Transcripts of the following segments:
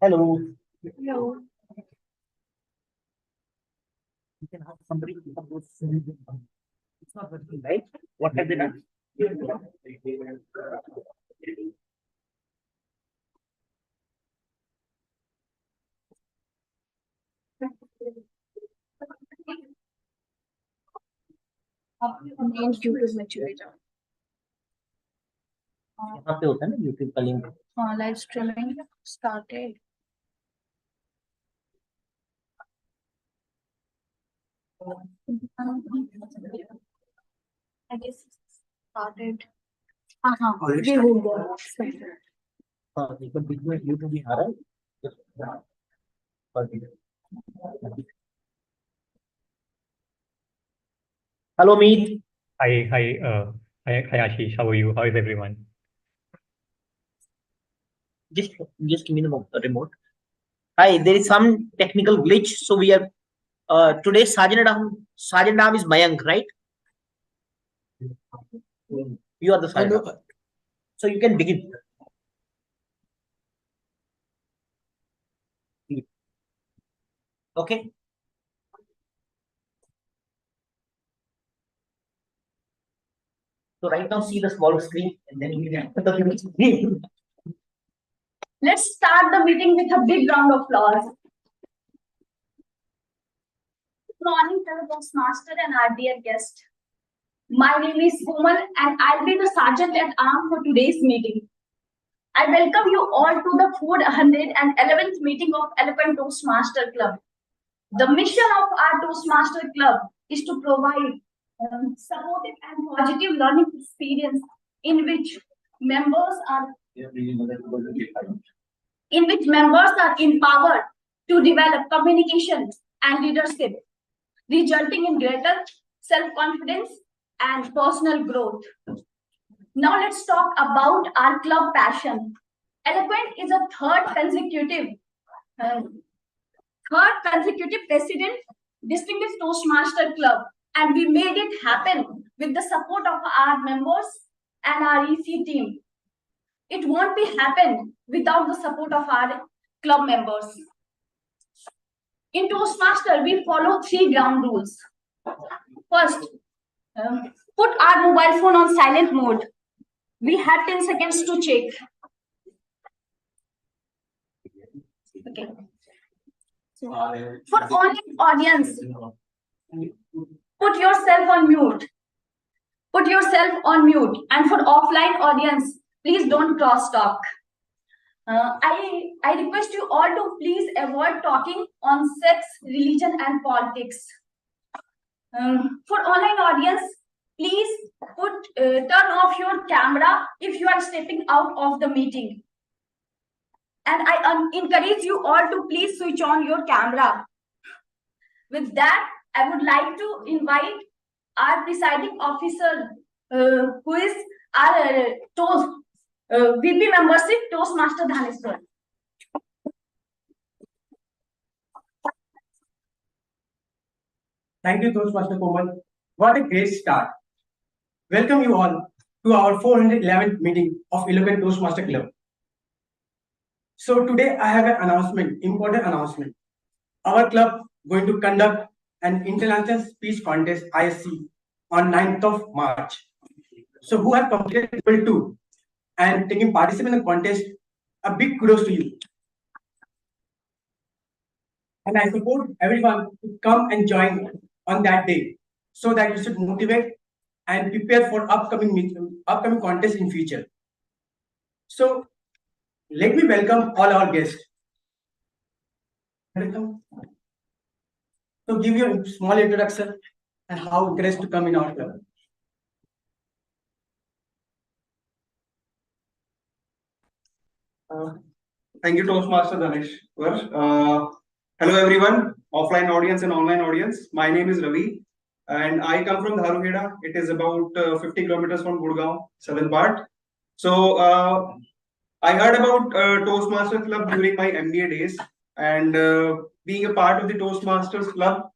Hello. Hello. You can have somebody who goes. It's not working, right? What have they done? Main YouTube में चले जाओ. यहाँ पे होता है ना YouTube का लिंक. हाँ, live streaming started. I guess started. हाँ हाँ, ये हो गया. हाँ, एक बार बीच में YouTube भी आ रहा है. Hello, Meet. Hi, Ashish. How are you? How is everyone? Just give me the remote. Hi, there is some technical glitch, so we are today. Sergeant Dam is Mayank, right? You are the sergeant. So you can begin. Okay. So right now, see the small screen, and then you can the big screen. Let's start the meeting with a big round of applause. Good morning, fellow Toastmaster and our dear guest. My name is Komal, and I'll be the Sergeant at Arms for today's meeting. I welcome you all to the 411th meeting of Eloquent Toastmaster Club. The mission of our Toastmaster Club is to provide supportive and positive learning experience in which members are empowered to develop communication and leadership, resulting in greater self-confidence and personal growth. Now let's talk about our club passion. Eloquent is a third consecutive president distinguished Toastmaster Club, and we made it happen with the support of our members and our EC team. It won't be happen without the support of our club members. In Toastmaster, we follow 3 ground rules. First, put our mobile phone on silent mode. We have 10 seconds to check. Okay. For online audience, put yourself on mute. Put yourself on mute. And for offline audience, please don't cross talk. I request you all to please avoid talking on sex, religion, and politics. For online audience, please turn off your camera if you are stepping out of the meeting. And I encourage you all to please switch on your camera. With that, I would like to invite our presiding officer, who is our VP membership, Toastmaster Dhaneswar. Thank you, Toastmaster Komal. What a great start. Welcome you all to our 411th meeting of Eloquent Toastmaster Club. So today I have an announcement, important announcement. Our club going to conduct an international speech contest ISC on 9th of March. So who have completed level 2 and taking participation in the contest, a big kudos to you. And I support everyone to come and join on that day so that you should motivate and prepare for upcoming contests in future. So let me welcome all our guests. Welcome. So give you a small introduction and how encouraged to come in our club. Thank you, Toastmaster Dhanesh. Hello, everyone, offline audience and online audience. My name is Ravi, and I come from Dharuheda. It is about 50 kilometers from Gurgaon, southern part. So I heard about Toastmaster Club during my MBA days, and being a part of the Toastmasters Club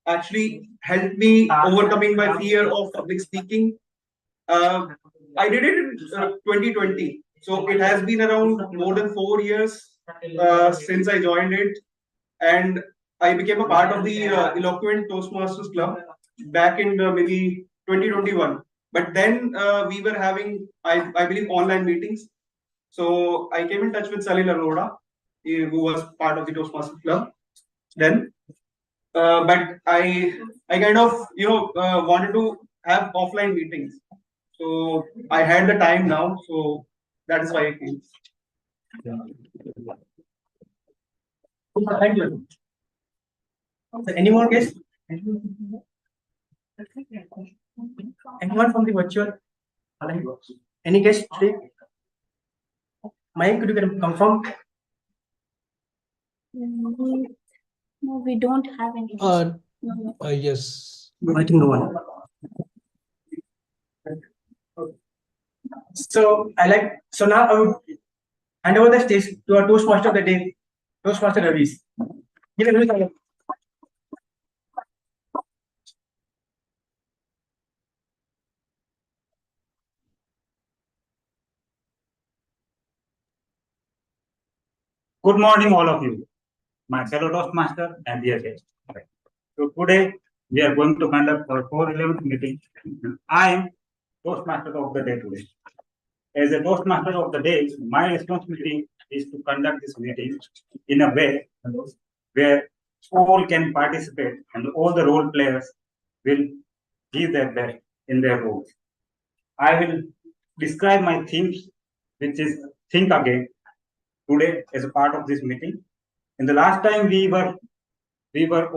actually helped me overcoming my fear of public speaking. I did it in 2020. So it has been around more than 4 years since I joined it, and I became a part of the Eloquent Toastmasters Club back in maybe 2021. But then we were having, I believe, online meetings. So I came in touch with Salil Arora, who was part of the Toastmasters Club then. But I kind of wanted to have offline meetings. So I had the time now, so that is why I came. Thank you. So any more guests? Anyone from the virtual? Any guests today? Mike, could you confirm? No, we don't have any. Yes. I think no one. So now I would hand over the stage to our Toastmaster of the day, Toastmaster Ravis. Good morning, all of you, my fellow Toastmaster and dear guests. So today we are going to conduct our 411th meeting. I am Toastmaster of the day today. As a Toastmaster of the day, my responsibility is to conduct this meeting in a way where all can participate and all the role players will give their best in their roles. I will describe my themes, which is Think Again, today as a part of this meeting. In the last time we were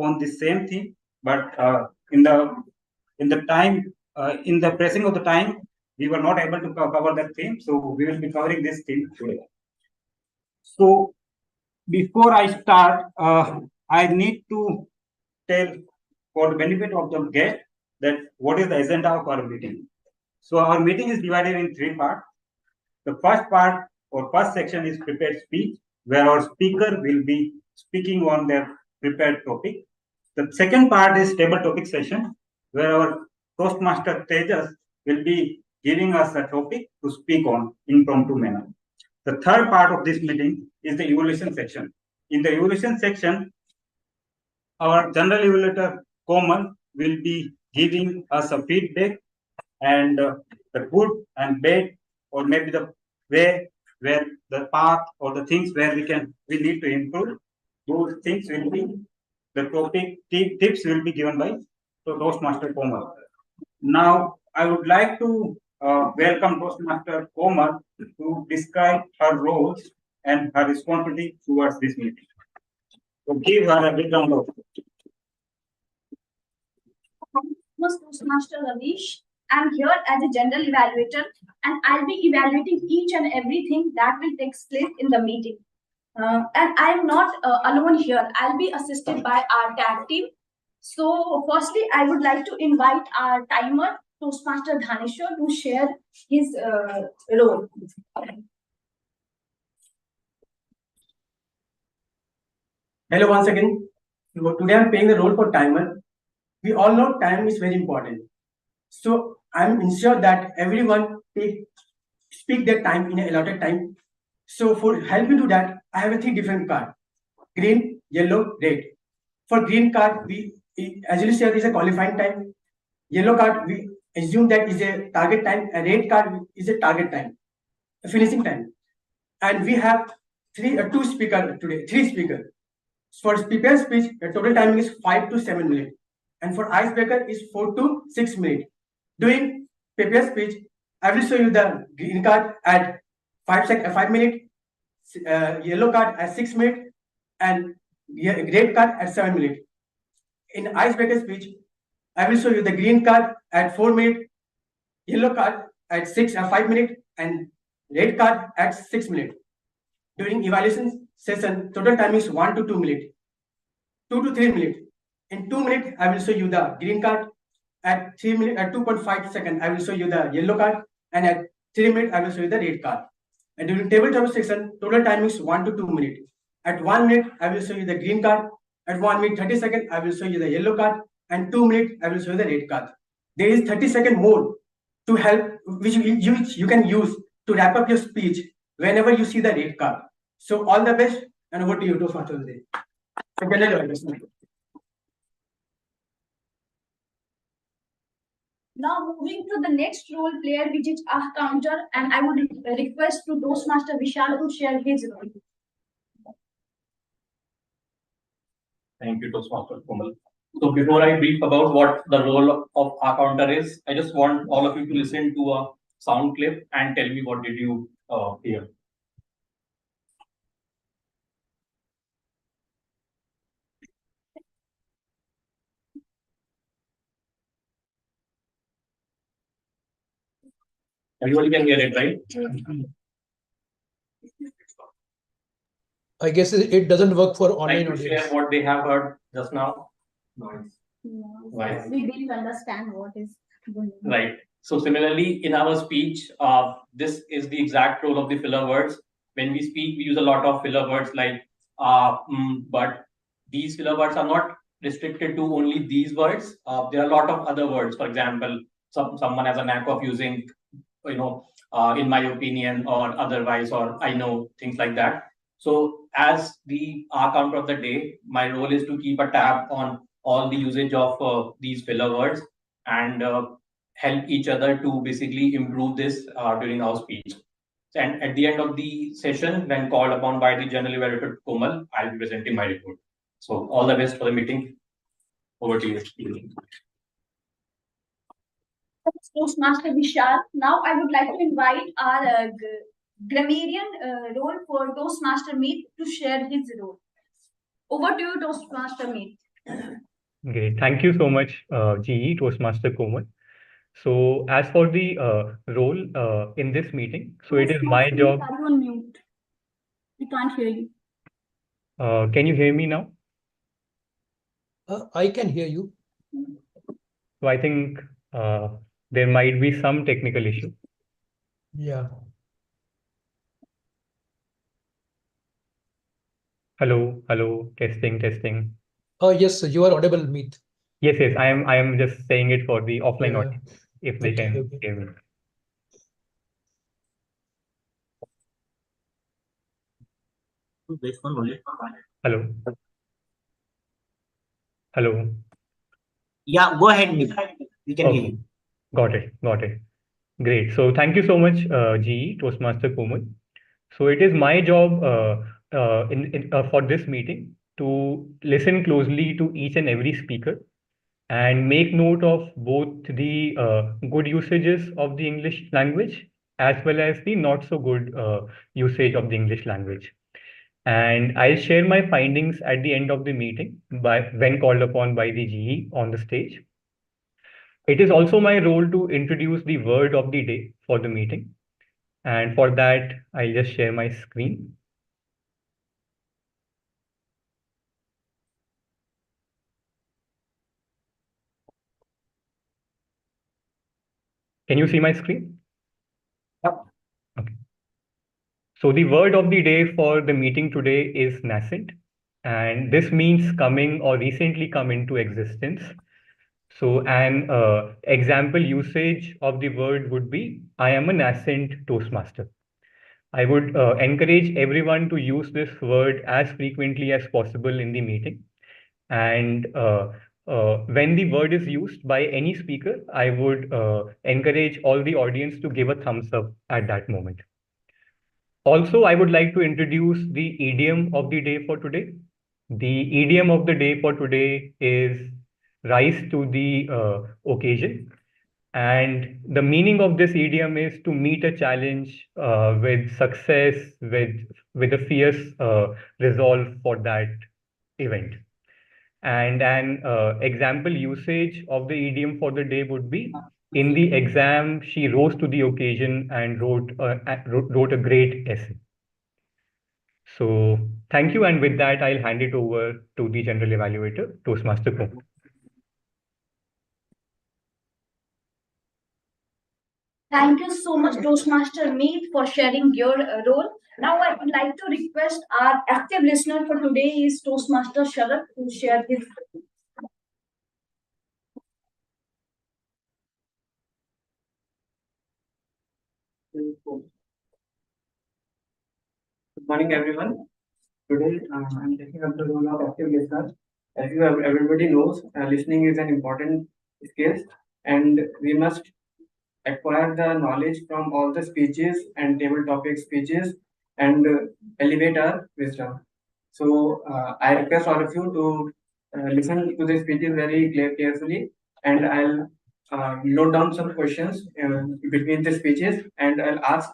on the same theme, but in the pressing of the time, we were not able to cover that theme. So we will be covering this theme today. So before I start, I need to tell, for the benefit of the guest, that what is the agenda of our meeting. So our meeting is divided in 3 parts. The first part or first section is prepared speech, where our speaker will be speaking on their prepared topic. The second part is table topic session, where our Toastmaster Tejas will be giving us a topic to speak on impromptu manner. The third part of this meeting is the evaluation section. In the evaluation section, our general evaluator Komal will be giving us a feedback and the good and bad, or maybe the way where the path or the things where we need to improve. Those things will be the topic tips will be given by Toastmaster Komal. Now I would like to welcome Toastmaster Komal to describe her roles and her responsibility towards this meeting. So give her a big round of applause. Toastmaster Ravish. I'm here as a general evaluator, and I'll be evaluating each and everything that will take place in the meeting. And I'm not alone here. I'll be assisted by our tag team. So firstly, I would like to invite our timer, Toastmaster Dhaneshwar, to share his role. Hello once again. Today I'm playing the role for timer. We all know time is very important. So I'm ensure that everyone speak their time in an allotted time. So for help me do that, I have 3 different cards: green, yellow, red. For green card, we as you said is a qualifying time. Yellow card, we assume that is a target time. A red card is a target time, a finishing time. And we have 2 speakers today, 3 speakers. For prepared speech, the total timing is 5 to 7 minutes. And for icebreaker is 4 to 6 minutes. Doing prepared speech, I will show you the green card at 5 minutes, yellow card at 6 minutes, and red card at 7 minutes. In icebreaker speech, I will show you the green card at 4 minutes, yellow card at 5 minutes, and red card at 6 minutes. During evaluation session, total time is 1 to 2 minutes, 2 to 3 minutes. In 2 minutes, I will show you the green card. At 3 minutes, at 2.5 seconds, I will show you the yellow card, and at 3 minutes, I will show you the red card. And during table topic section, total time is 1 to 2 minutes. At 1 minute, I will show you the green card. At 1 minute 30 seconds, I will show you the yellow card, and 2 minutes, I will show you the red card. There is 30-second mode to help, which you can use to wrap up your speech whenever you see the red card. So all the best and over to you, Toastmaster today. Now moving to the next role player, which is a counter, and I would request to Toastmaster Vishal to share his role. Thank you, Toastmaster Komal. So before I brief about what the role of our counter is, I just want all of you to listen to a sound clip and tell me what did you hear. Everybody can hear it, right? I guess it doesn't work for Like online to audience. share what they have heard just now. No, Right. we didn't understand what is going on. Right. So similarly, in our speech, this is the exact role of the filler words. When we speak, we use a lot of filler words like but these filler words are not restricted to only these words. There are a lot of other words. For example, someone has a knack of using, in my opinion, or otherwise, or I know, things like that. So as the counter of the day, my role is to keep a tab on all the usage of these filler words and help each other to basically improve this during our speech. And at the end of the session, when called upon by the General Evaluator Komal, I'll be presenting my report. So all the best for the meeting. Over to you. Toastmaster Vishal. Now I would like to invite our grammarian role for Toastmaster Meet to share his role. Over to you, Toastmaster Meet. Okay, thank you so much, GE Toastmaster Komal. So as for the role in this meeting, so it is my job. Are you on mute? We can't hear you. Can you hear me now? I can hear you. So I think there might be some technical issue. Yeah. Hello, testing. Yes, you are audible, Meet. Yes, I am just saying it for the offline Yeah. audience, if they Okay, can okay. hear me. Hello. Yeah, go ahead, Nick. We can hear Okay, you. got it. Great. So thank you so much, GE Toastmaster Komal. So it is my job for this meeting to listen closely to each and every speaker and make note of both the good usages of the English language as well as the not so good usage of the English language. And I'll share my findings at the end of the meeting when called upon by the GE on the stage. It is also my role to introduce the word of the day for the meeting. And for that, I'll just share my screen. Can you see my screen? Yep. Okay. So the word of the day for the meeting today is nascent. And this means coming or recently come into existence. So an example usage of the word would be, I am a nascent Toastmaster. I would encourage everyone to use this word as frequently as possible in the meeting. And when the word is used by any speaker, I would encourage all the audience to give a thumbs up at that moment. Also, I would like to introduce the idiom of the day for today. The idiom of the day for today is rise to the occasion. And the meaning of this idiom is to meet a challenge with success, with a fierce resolve for that event. And an example usage of the idiom for the day would be, in the exam, she rose to the occasion and wrote a great essay. So thank you. And with that, I'll hand it over to the General Evaluator, Toastmaster Komal. Thank you so much, Toastmaster Meet, for sharing your role. Now I would like to request our active listener for today is Toastmaster Sharad to share his. Good morning, everyone. Today, I'm taking up the role of active listener. As you have, everybody knows, listening is an important skill, and we must acquire the knowledge from all the speeches and table topic speeches and elevate our wisdom. So, I request all of you to listen to the speeches very carefully, and I'll note down some questions between the speeches, and I'll ask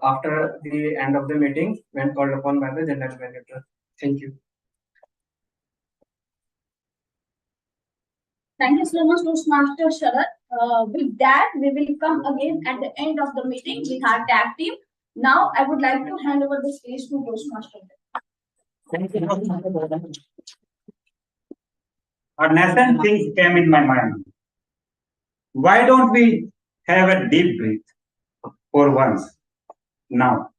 after the end of the meeting when called upon by the general manager. Thank you. Thank you so much, Toastmaster Sharad. With that, we will come again at the end of the meeting with our tag team. Now, I would like to hand over the stage to Toastmaster. Thank you. A nascent things came in my mind. Why don't we have a deep breath for once now?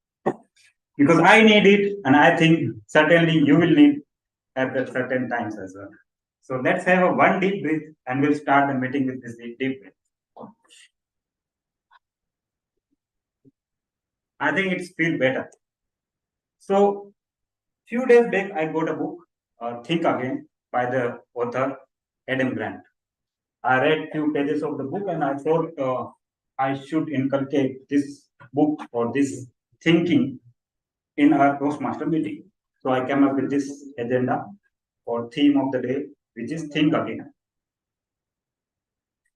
Because I need it, and I think certainly you will need at the certain times as well. So let's have a one deep breath, and we'll start the meeting with this deep breath. I think it's feel better. So few days back, I got a book, Think Again, by the author Adam Grant. I read few pages of the book, and I thought I should inculcate this book or this thinking in our Toastmaster meeting. So I came up with this agenda or theme of the day, which is Think Again.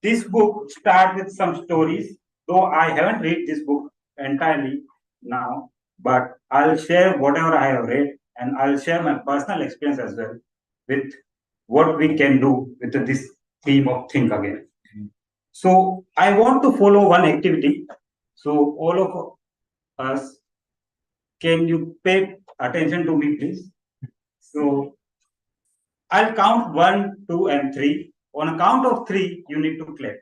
This book starts with some stories, though I haven't read this book entirely now, but I'll share whatever I have read, and I'll share my personal experience as well with what we can do with this theme of Think Again. So I want to follow one activity. So all of us, can you pay attention to me, please? So I'll count 1, 2, and 3. On a count of 3, you need to clap.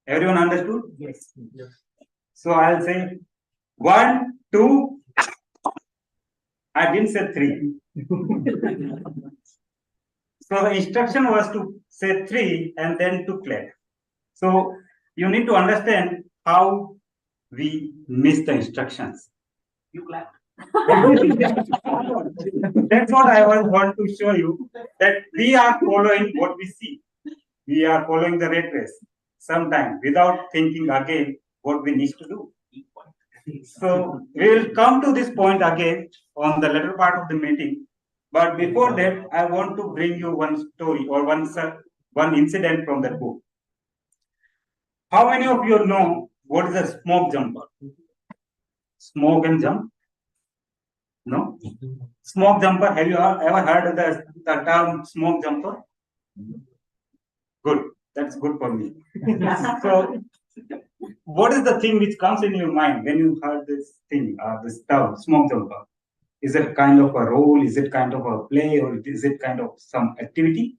Everyone understood? Yes. So I'll say 1, 2. I didn't say 3. So the instruction was to say 3 and then to clap. So you need to understand how we miss the instructions. You clap. That's what I want to show you, that we are following what we see. We are following the red race sometimes without thinking again what we need to do. So we will come to this point again on the latter part of the meeting. But before that, I want to bring you one story or one incident from that book. How many of you know what is a smoke jumper? Smoke and jump? No? Smoke jumper, have you ever heard of the term smoke jumper? Good, that's good for me. So, what is the thing which comes in your mind when you heard this thing, this term, smoke jumper? Is it kind of a role? Is it kind of a play? Or is it kind of some activity?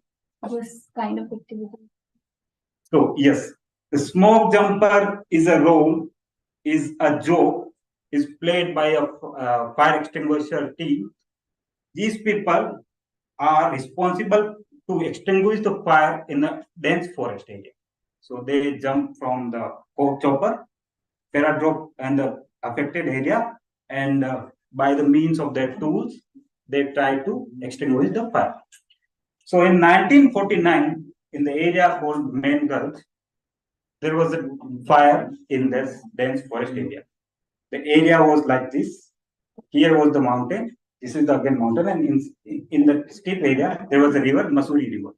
Yes, kind of activity. So, yes, the smoke jumper is a role, is a joke, is played by a fire extinguisher team. These people are responsible to extinguish the fire in a dense forest area. So they jump from the chopper, paradrop and the affected area, and by the means of their tools, they try to extinguish the fire. So in 1949, in the area called Main Gulch, there was a fire in this dense forest area. The area was like this. Here was the mountain. This is the again mountain, and in the steep area there was a river, Masuri River.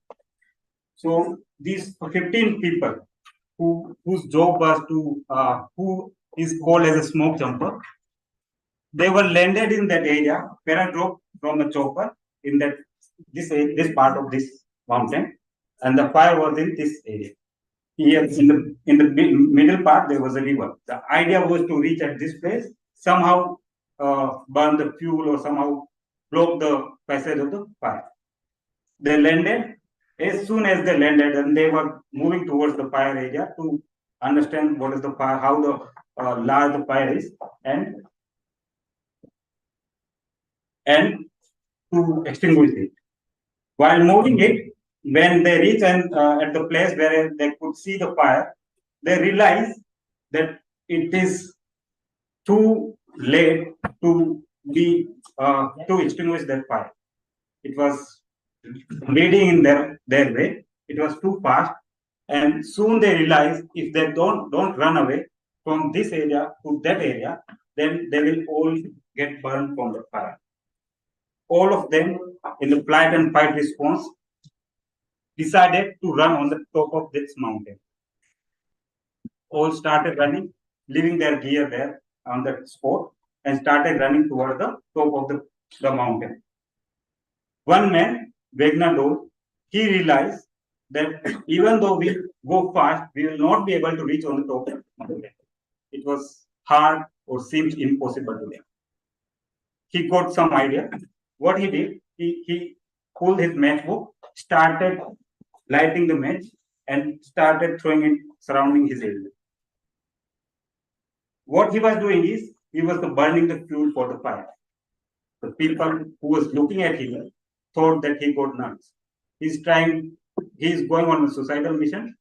So these 15 people whose job was to who is called as a smoke jumper, they were landed in that area, paradrop from a chopper in that this part of this mountain, and the fire was in this area. Here in the middle part there was a river. The idea was to reach at this place, somehow burn the fuel or somehow block the passage of the fire. They landed. As soon as they landed, and they were moving towards the fire area to understand what is the fire, how the large the fire is, and to extinguish it. While moving it, when they reach and at the place where they could see the fire, they realize that it is too late to to extinguish that fire. It was bleeding in their way. It was too fast, and soon they realized if they don't run away from this area to that area, then they will all get burned from the fire. All of them, in the flight and fight response, decided to run on the top of this mountain. All started running, leaving their gear there on the spot, and started running toward the top of the mountain. One man, Vegnado, he realized that even though we go fast, we will not be able to reach on the top of the mountain. It was hard or seemed impossible to them. He got some idea. What he did, he pulled his matchbook, started lighting the match, and started throwing it surrounding his area. What he was doing is, he was burning the fuel for the fire. The people who was looking at him thought that he got nuts. He's going on a suicidal mission.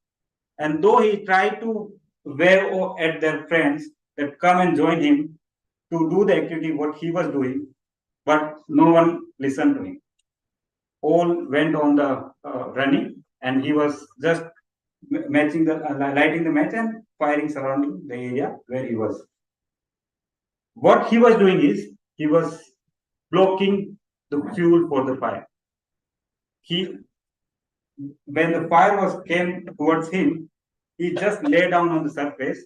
And though he tried to wave at their friends that come and join him to do the activity what he was doing, but no one listened to him. All went on the running, and he was just lighting the match and firing surrounding the area where he was. What he was doing is, he was blocking the fuel for the fire. When the fire came towards him, he just lay down on the surface,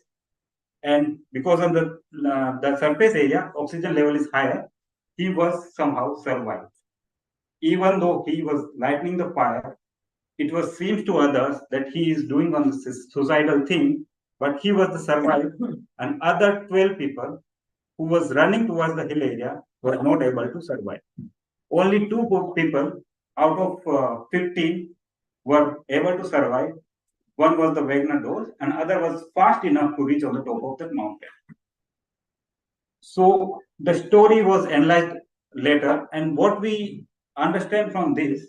and because of the surface area, oxygen level is higher, he was somehow survived. Even though he was lighting the fire, it seems to others that he is doing on the suicidal thing, but he was the survivor, and other 12 people who was running towards the hill area were not able to survive. Only 2 people out of 15 were able to survive. One was the Wagner dose, and other was fast enough to reach on the top of that mountain. So the story was analyzed later, and what we understand from this,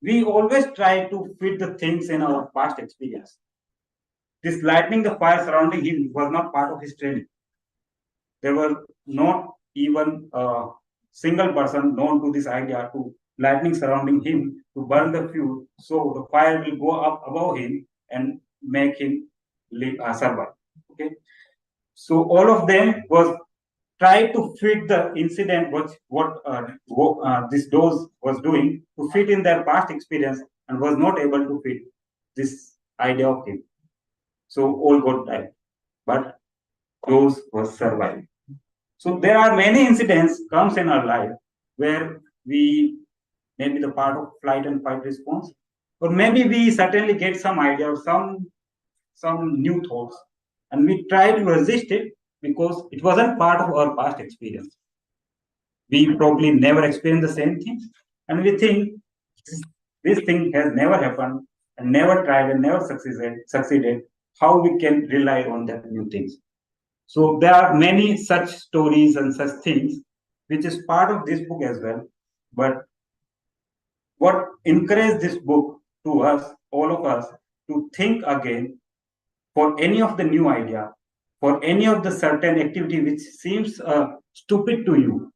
we always try to fit the things in our past experience. This lighting the fire surrounding him was not part of his training. There were not even a single person known to this idea to lightning surrounding him to burn the fuel, so the fire will go up above him and make him survive. Okay, so all of them was try to fit the incident what this dose was doing to fit in their past experience, and was not able to fit this idea of him. So all got died, but dose was survived. So there are many incidents comes in our life where we may be the part of flight and fight response, or maybe we certainly get some idea or some new thoughts, and we try to resist it because it wasn't part of our past experience. We probably never experienced the same thing, and we think this thing has never happened and never tried and never succeeded. How we can rely on that new things? So there are many such stories and such things, which is part of this book as well. But what encouraged this book to us, all of us, to think again for any of the new idea, for any of the certain activity which seems stupid to you,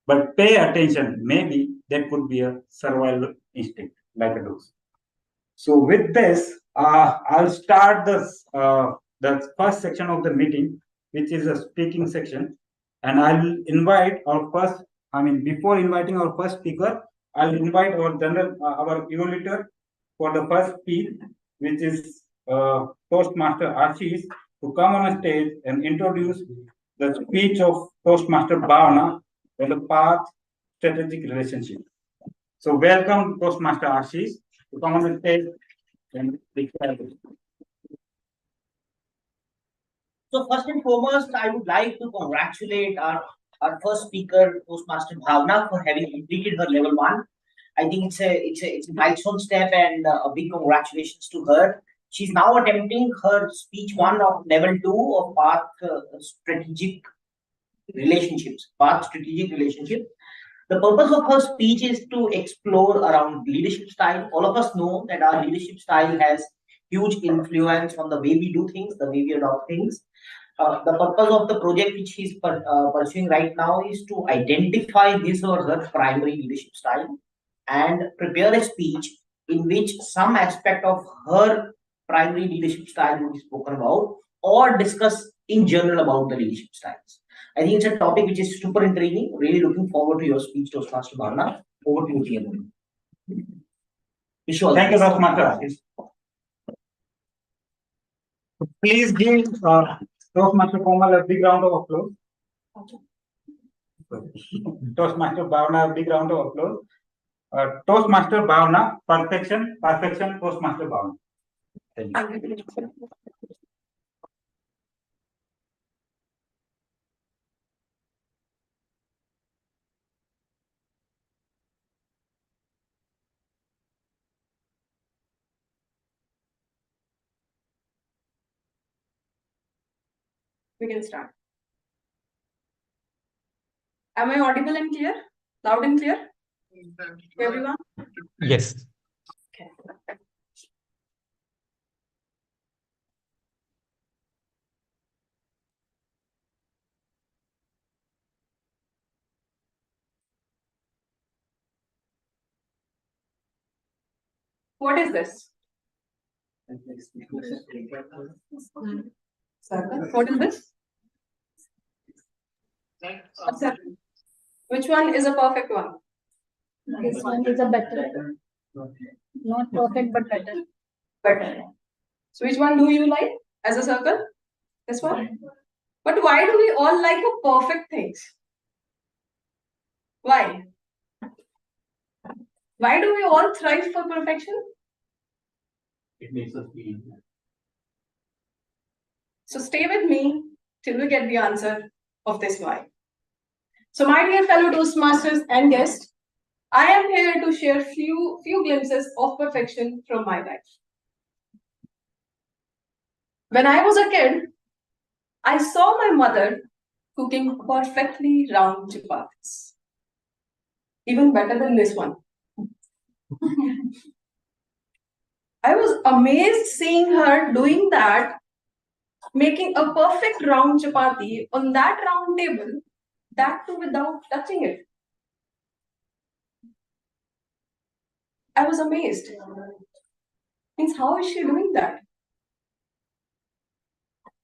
but pay attention, maybe that could be a survival instinct, like a dose. So with this, I'll start the first section of the meeting, which is a speaking section, and I'll invite our first. Before inviting our first speaker, I'll invite our our evaluator for the first speech, which is Toastmaster Ashish, to come on a stage and introduce the speech of Toastmaster Bhavna on the path strategic relationship. So welcome Toastmaster Ashish to come on the stage and declare. So first and foremost, I would like to congratulate our first speaker, Toastmaster Bhavna, for having completed her level 1. I think it's a milestone step, and a big congratulations to her. She's now attempting her speech 1 of level 2 of path strategic relationships. The purpose of her speech is to explore around leadership style. All of us know that our leadership style has huge influence on the way we do things, the way we adopt things. the purpose of the project which he's pursuing right now is to identify his or her primary leadership style and prepare a speech in which some aspect of her primary leadership style will be spoken about or discuss in general about the leadership styles. I think it's a topic which is super intriguing. Really looking forward to your speech, Toastmaster Bhavna. Over to you, TM. Thank you, Toastmaster Ashish. Please give Toastmaster Komal a big round of applause. Toastmaster Bhavna, a big round of applause. Toastmaster Bhavna, perfection, perfection, Toastmaster Bhavna. Thank you. We can start. Am I audible and clear? Loud and clear? To everyone? Yes. Okay. What is this? Circle. What is this? A circle. Which one is a perfect one? This one is a better. Not perfect, but better. Better. So which one do you like as a circle? This one? But why do we all like a perfect things? Why? Why do we all thrive for perfection? It makes us feel. So stay with me till we get the answer of this why. So my dear fellow Toastmasters and guests, I am here to share few glimpses of perfection from my life. When I was a kid, I saw my mother cooking perfectly round chapatis. Even better than this one. I was amazed seeing her doing that, making a perfect round chapati on that round table, that too without touching it. I was amazed. Means, how is she doing that?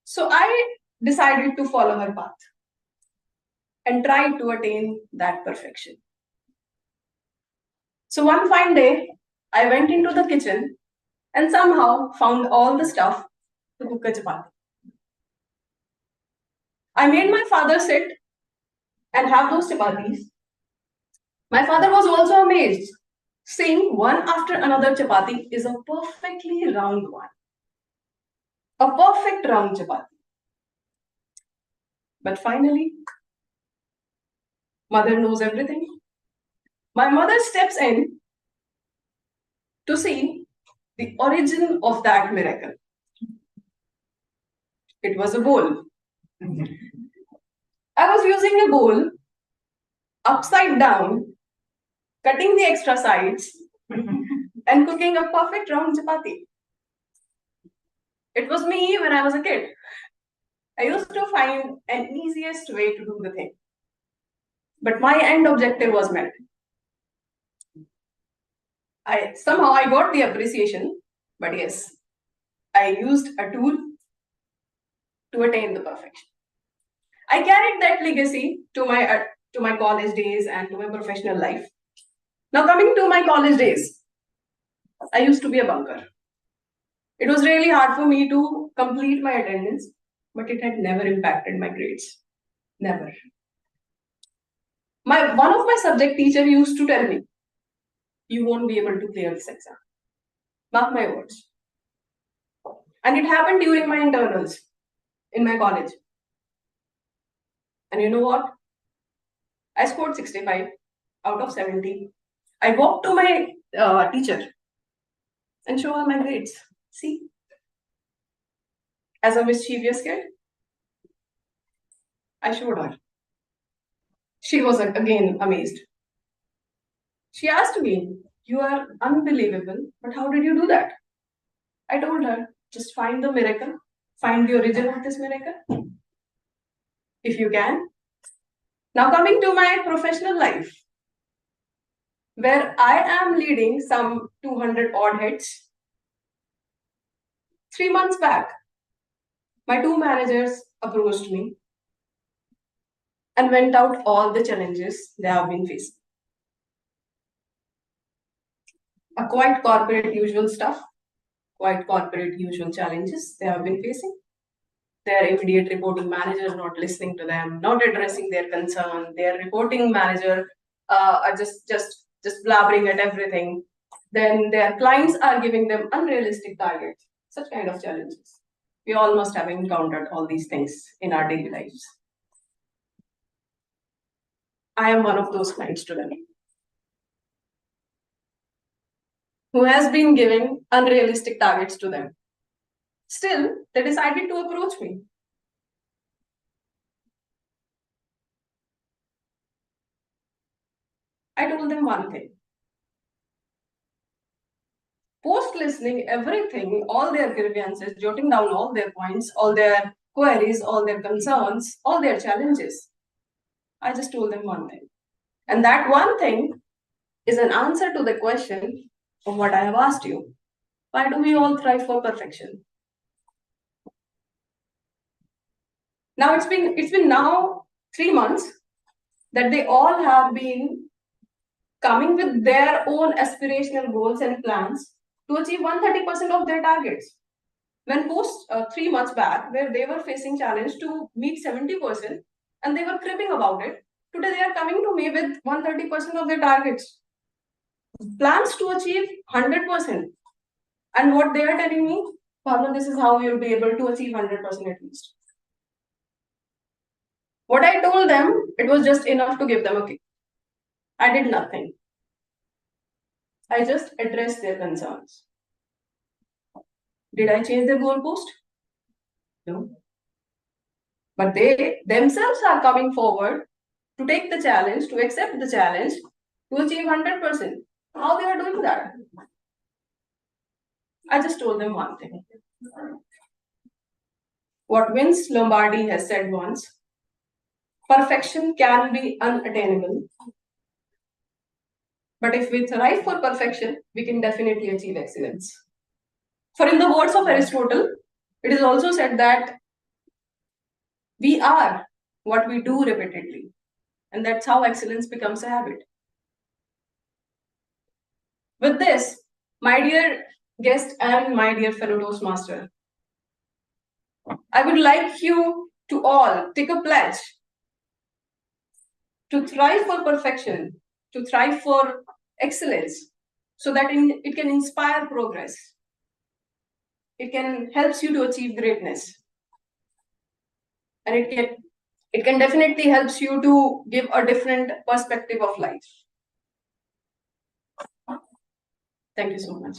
So I decided to follow her path and try to attain that perfection. So one fine day, I went into the kitchen and somehow found all the stuff to cook a chapati. I made my father sit and have those chapatis. My father was also amazed, seeing one after another chapati is a perfectly round one. A perfect round chapati. But finally, mother knows everything. My mother steps in to see the origin of that miracle. It was a bowl. I was using a bowl upside down, cutting the extra sides and cooking a perfect round chapati. It was me when I was a kid. I used to find an easiest way to do the thing. But my end objective was met. Somehow I got the appreciation, but yes, I used a tool to attain the perfection. I carried that legacy to my college days and to my professional life. Now coming to my college days, I used to be a bunker. It was really hard for me to complete my attendance, but it had never impacted my grades. Never. One of my subject teacher used to tell me, you won't be able to clear this exam. Mark my words. And it happened during my internals in my college. And you know what? I scored 65 out of 70. I walked to my teacher and show her my grades. See? As a mischievous kid, I showed her. She was again amazed. She asked me, you are unbelievable, but how did you do that? I told her, just find the miracle, find the origin of this miracle, if you can. Now coming to my professional life, where I am leading some 200 odd heads. 3 months back, my 2 managers approached me and went out all the challenges they have been facing. A quite corporate usual stuff, quite corporate usual challenges they have been facing. Their immediate reporting manager not listening to them, not addressing their concern. Their reporting manager are just blabbering at everything. Then their clients are giving them unrealistic targets. Such kind of challenges. We all must have encountered all these things in our daily lives. I am one of those clients to them, who has been giving unrealistic targets to them. Still, they decided to approach me. I told them one thing. Post listening everything, all their grievances, jotting down all their points, all their queries, all their concerns, all their challenges, I just told them one thing. And that one thing is an answer to the question of what I have asked you. Why do we all thrive for perfection? Now it's been now 3 months that they all have been coming with their own aspirational goals and plans to achieve 130% of their targets. When post 3 months back, where they were facing challenge to meet 70% and they were cribbing about it, today they are coming to me with 130% of their targets. Plans to achieve 100%. And what they are telling me, Bhavna, this is how you'll be able to achieve 100% at least. What I told them, it was just enough to give them a kick. I did nothing. I just addressed their concerns. Did I change their goalpost? No. But they themselves are coming forward to take the challenge, to accept the challenge, to achieve 100%. How they are doing that? I just told them one thing. What Vince Lombardi has said once, perfection can be unattainable. But if we thrive for perfection, we can definitely achieve excellence. For in the words of Aristotle, it is also said that we are what we do repeatedly. And that's how excellence becomes a habit. With this, my dear guest and my dear fellow Toastmaster, I would like you to all take a pledge to thrive for perfection, to thrive for excellence, so that it can inspire progress. It can help you to achieve greatness. And it can definitely help you to give a different perspective of life. Thank you so much.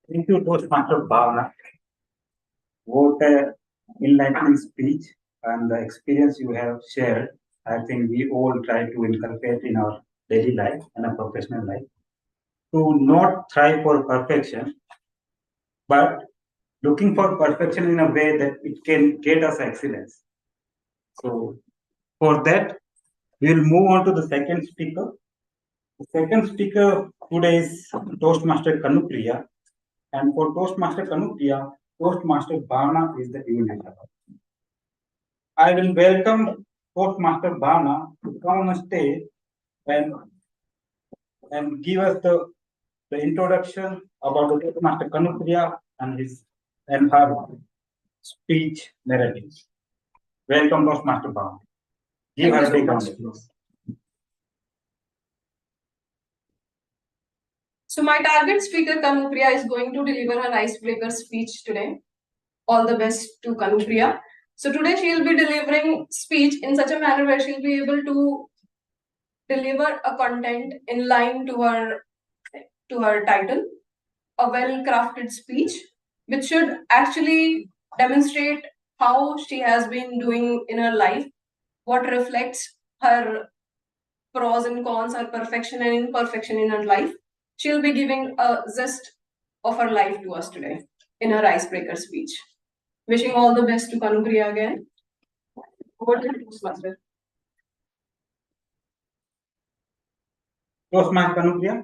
Thank you, Toastmaster Bhavna. What an enlightening speech and the experience you have shared. I think we all try to inculcate in our daily life and our professional life to not thrive for perfection, but looking for perfection in a way that it can get us excellence. So for that, we will move on to the second speaker. The second speaker today is Toastmaster Kanupriya. And for Toastmaster Kanupriya, Toastmaster Bhavna is the initiator. I will welcome Toastmaster Bhavna to come on stage and give us the introduction about the Toastmaster Kanupriya and her speech narratives. Welcome, Toastmaster Bhavna. Give her a big round of applause. So my target speaker, Kanupriya, is going to deliver her icebreaker speech today. All the best to Kanupriya. So today she will be delivering speech in such a manner where she'll be able to deliver a content in line to her title, a well-crafted speech, which should actually demonstrate how she has been doing in her life, what reflects her pros and cons, her perfection and imperfection in her life. She'll be giving a zest of her life to us today in her icebreaker speech. Wishing all the best to Kanupriya again. Over to you, Toastmaster. Toastmaster Kanupriya.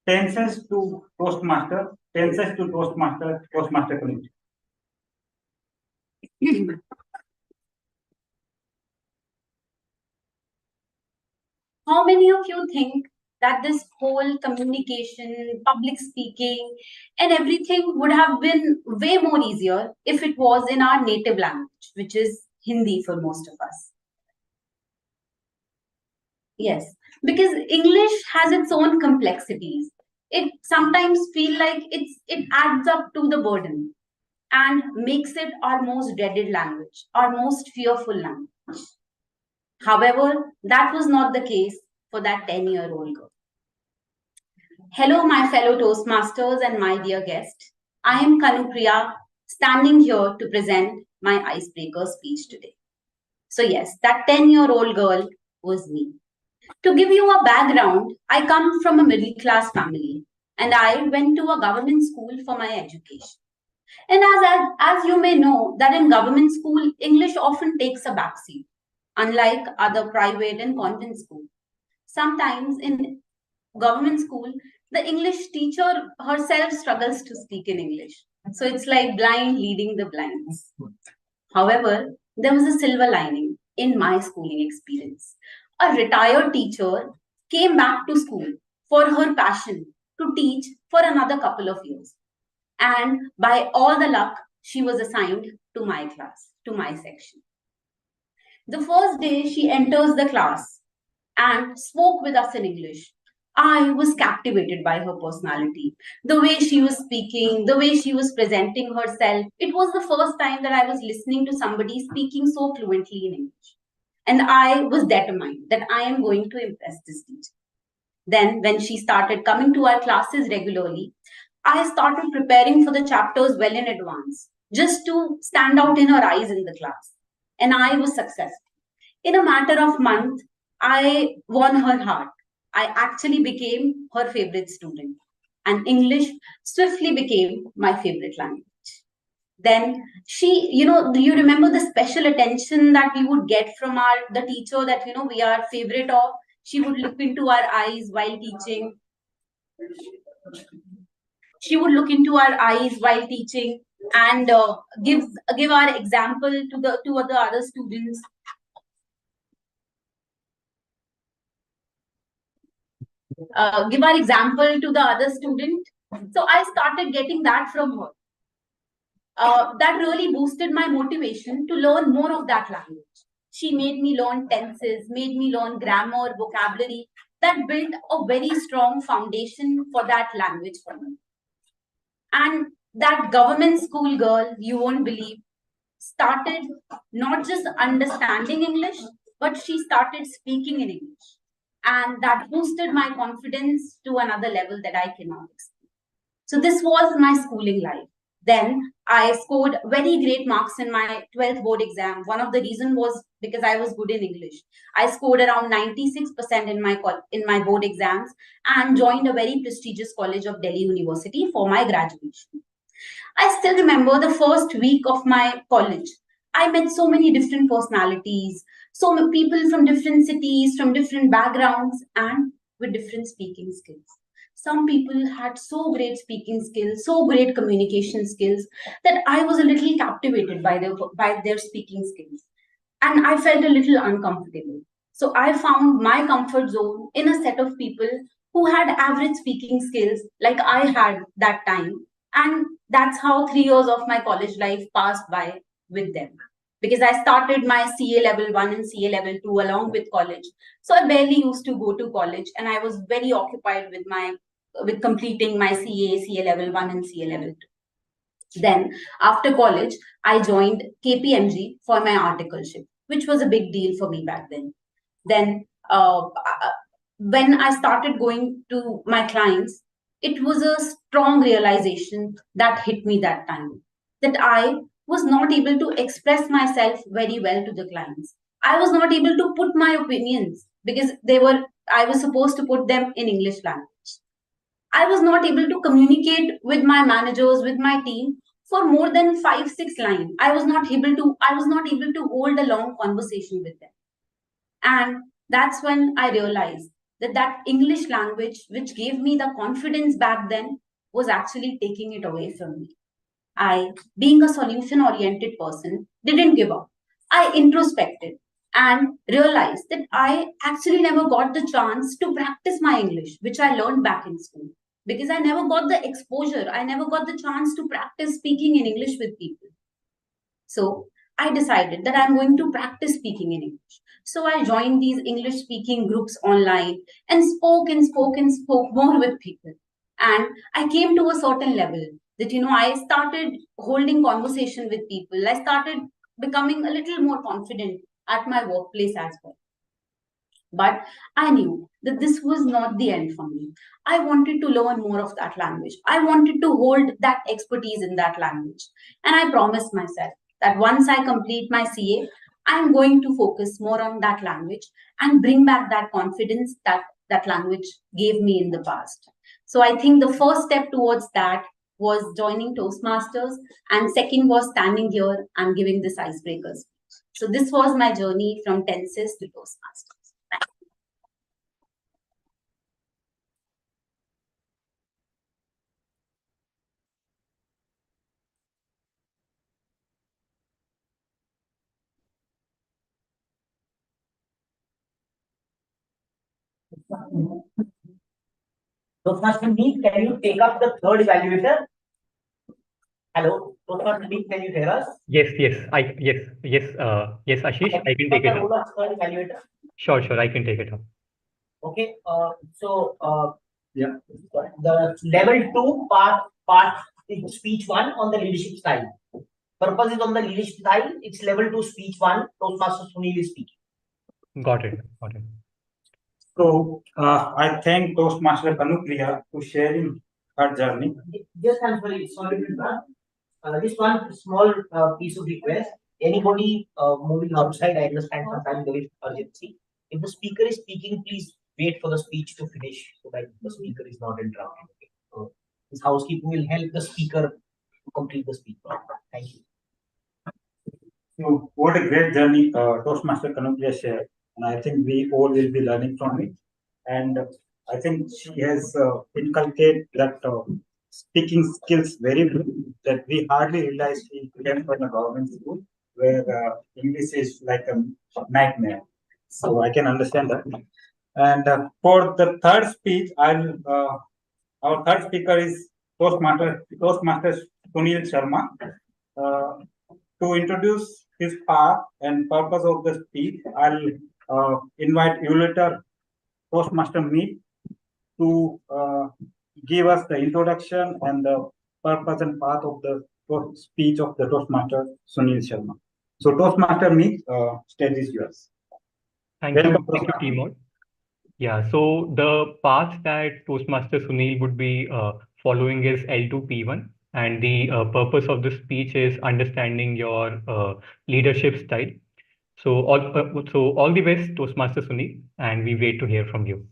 Tenses to Toastmaster. Tenses to Toastmaster. Toastmaster Kanupriya. How many of you think that this whole communication, public speaking, and everything would have been way more easier if it was in our native language, which is Hindi for most of us? Yes, because English has its own complexities. It sometimes feel like it adds up to the burden and makes it our most dreaded language, our most fearful language. However, that was not the case for that 10-year-old girl. Hello, my fellow Toastmasters and my dear guest. I am Kanupriya, standing here to present my icebreaker speech today. So yes, that 10-year-old girl was me. To give you a background, I come from a middle-class family and I went to a government school for my education. And as you may know, that in government school, English often takes a backseat, unlike other private and convent schools. Sometimes in government school, the English teacher herself struggles to speak in English. So it's like blind leading the blinds. However, there was a silver lining in my schooling experience. A retired teacher came back to school for her passion to teach for another couple of years. And by all the luck, she was assigned to my class, to my section. The first day she enters the class and spoke with us in English, I was captivated by her personality, the way she was speaking, the way she was presenting herself. It was the first time that I was listening to somebody speaking so fluently in English. And I was determined that I am going to impress this teacher. Then when she started coming to our classes regularly, I started preparing for the chapters well in advance, just to stand out in her eyes in the class. And I was successful. In a matter of months, I won her heart. I actually became her favorite student. And English swiftly became my favorite language. Then she, do you remember the special attention that we would get from the teacher that, we are favorite of? She would look into our eyes while teaching. She would look into our eyes while teaching and give our example to the other students. Give our example to the other student. So I started getting that from her. That really boosted my motivation to learn more of that language. She made me learn tenses, made me learn grammar, vocabulary, that built a very strong foundation for that language for me. And that government school girl, you won't believe, started not just understanding English, but she started speaking in English. And that boosted my confidence to another level that I cannot explain. So this was my schooling life. Then I scored very great marks in my 12th board exam. One of the reasons was because I was good in English. I scored around 96% in my board exams and joined a very prestigious college of Delhi University for my graduation. I still remember the first week of my college. I met so many different personalities, so many people from different cities, from different backgrounds, and with different speaking skills. Some people had so great speaking skills, so great communication skills, that I was a little captivated by their speaking skills. And I felt a little uncomfortable. So I found my comfort zone in a set of people who had average speaking skills like I had that time. And that's how 3 years of my college life passed by with them. Because I started my CA level 1 and CA level 2 along with college. So I barely used to go to college, and I was very occupied with completing my CA level 1 and CA level 2. Then after college, I joined KPMG for my articleship, which was a big deal for me back then. Then when I started going to my clients, it was a strong realization that hit me that time, that I was not able to express myself very well to the clients. I was not able to put my opinions because I was supposed to put them in English language. I was not able to communicate with my managers, with my team for more than 5-6 lines. I was not able to hold a long conversation with them. And that's when I realized that English language, which gave me the confidence back then, was actually taking it away from me. I, being a solution oriented person, didn't give up. I introspected and realized that I actually never got the chance to practice my English, which I learned back in school. Because I never got the exposure, I never got the chance to practice speaking in English with people. So I decided that I'm going to practice speaking in English. So I joined these English speaking groups online and spoke more with people. And I came to a certain level that, I started holding conversation with people. I started becoming a little more confident at my workplace as well. But I knew that this was not the end for me. I wanted to learn more of that language. I wanted to hold that expertise in that language. And I promised myself that once I complete my CA, I'm going to focus more on that language and bring back that confidence that that language gave me in the past. So I think the first step towards that was joining Toastmasters, and second was standing here and giving this icebreaker speech. So this was my journey from Tenses to Toastmasters. Toastmaster Meet, can you take up the third evaluator? Hello, Toastmaster Meet, can you hear us? Yes, Ashish, I can take it up. Third evaluator. Sure, I can take it up. Okay, yeah, the level 2 part is speech 1 on the leadership style. Purpose is on the leadership style. It's level 2 speech 1. Toastmaster Sunil is speaking. Got it. So I thank Toastmaster Kanupriya to sharing her journey. Just sorry to interrupt. This one small piece of request. Anybody moving outside, I understand sometimes there is urgency. If the speaker is speaking, please wait for the speech to finish so that the speaker is not interrupted. Okay? So this housekeeping will help the speaker to complete the speech. Thank you. So what a great journey Toastmaster Kanupriya shared, and I think we all will be learning from it. And I think she has inculcated that speaking skills very good, that we hardly realize she came from a government school where English is like a nightmare. So I can understand that. And for the third speech, our third speaker is Toastmaster Sunil Sharma. To introduce his path and purpose of the speech, I'll invite Evaluator Toastmaster Meet to give us the introduction and the purpose and path of the speech of the Toastmaster Sunil Sharma. So Toastmaster Meet, stage is yours. Thank you, Timur. Yeah, so the path that Toastmaster Sunil would be following is L2P1, and the purpose of the speech is understanding your leadership style. So all the best, Toastmaster Sunil, and we wait to hear from you.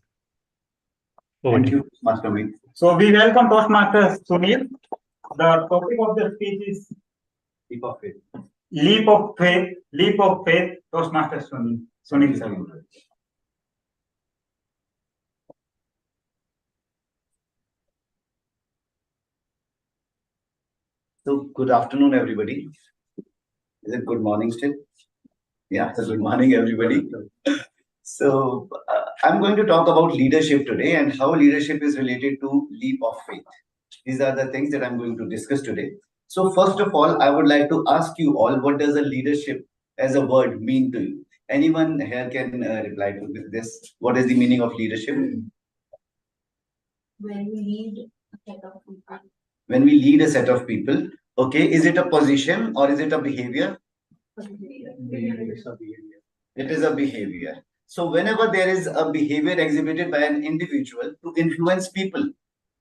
Thank you, Master Meet. So we welcome Toastmaster Sunil. The topic of the speech is Leap of Faith. Leap of Faith, Toastmaster Sunil Sharma. So good afternoon, everybody. Is it good morning still? Yeah, so good morning, everybody. So I'm going to talk about leadership today and how leadership is related to leap of faith. These are the things that I'm going to discuss today. So first of all, I would like to ask you all, what does a leadership as a word mean to you? Anyone here can reply to this? What is the meaning of leadership? When we lead a set of people. When we lead a set of people, okay, is it a position or is it a behavior? It is a behavior. So whenever there is a behavior exhibited by an individual to influence people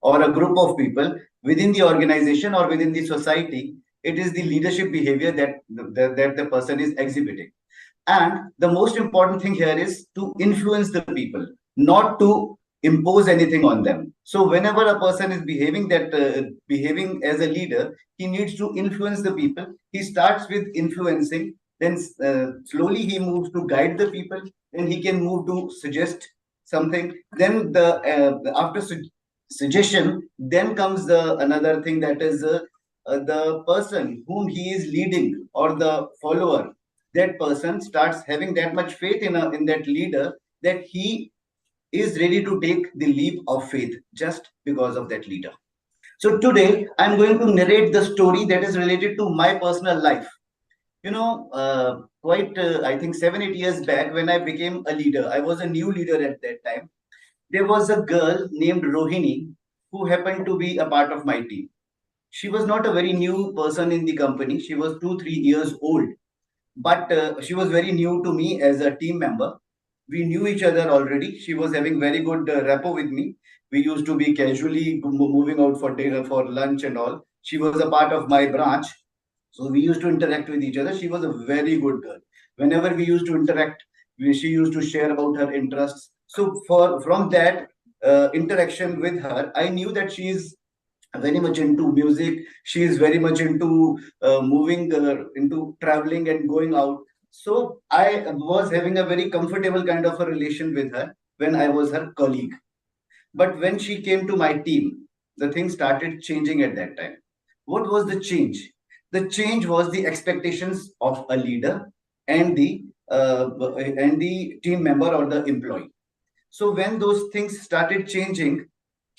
or a group of people within the organization or within the society, it is the leadership behavior that the person is exhibiting. And the most important thing here is to influence the people, not to impose anything on them. So whenever a person is behaving as a leader, he needs to influence the people. He starts with influencing, then slowly he moves to guide the people, then he can move to suggest something. Then after suggestion, then comes the another thing, that is the person whom he is leading or the follower. That person starts having that much faith in that leader, that he is ready to take the leap of faith just because of that leader. So today I'm going to narrate the story that is related to my personal life. I think 7-8 years back, when I became a leader, I was a new leader at that time. There was a girl named Rohini who happened to be a part of my team. She was not a very new person in the company. She was 2-3 years old, but she was very new to me as a team member. We knew each other already. She was having very good rapport with me. We used to be casually moving out for dinner, for lunch and all. She was a part of my branch, so we used to interact with each other. She was a very good girl. Whenever we used to interact, she used to share about her interests. So from that interaction with her, I knew that she is very much into music. She is very much into moving, into traveling and going out. So I was having a very comfortable kind of a relation with her when I was her colleague. But when she came to my team, the things started changing at that time. What was the change? The change was the expectations of a leader and the team member or the employee. So when those things started changing,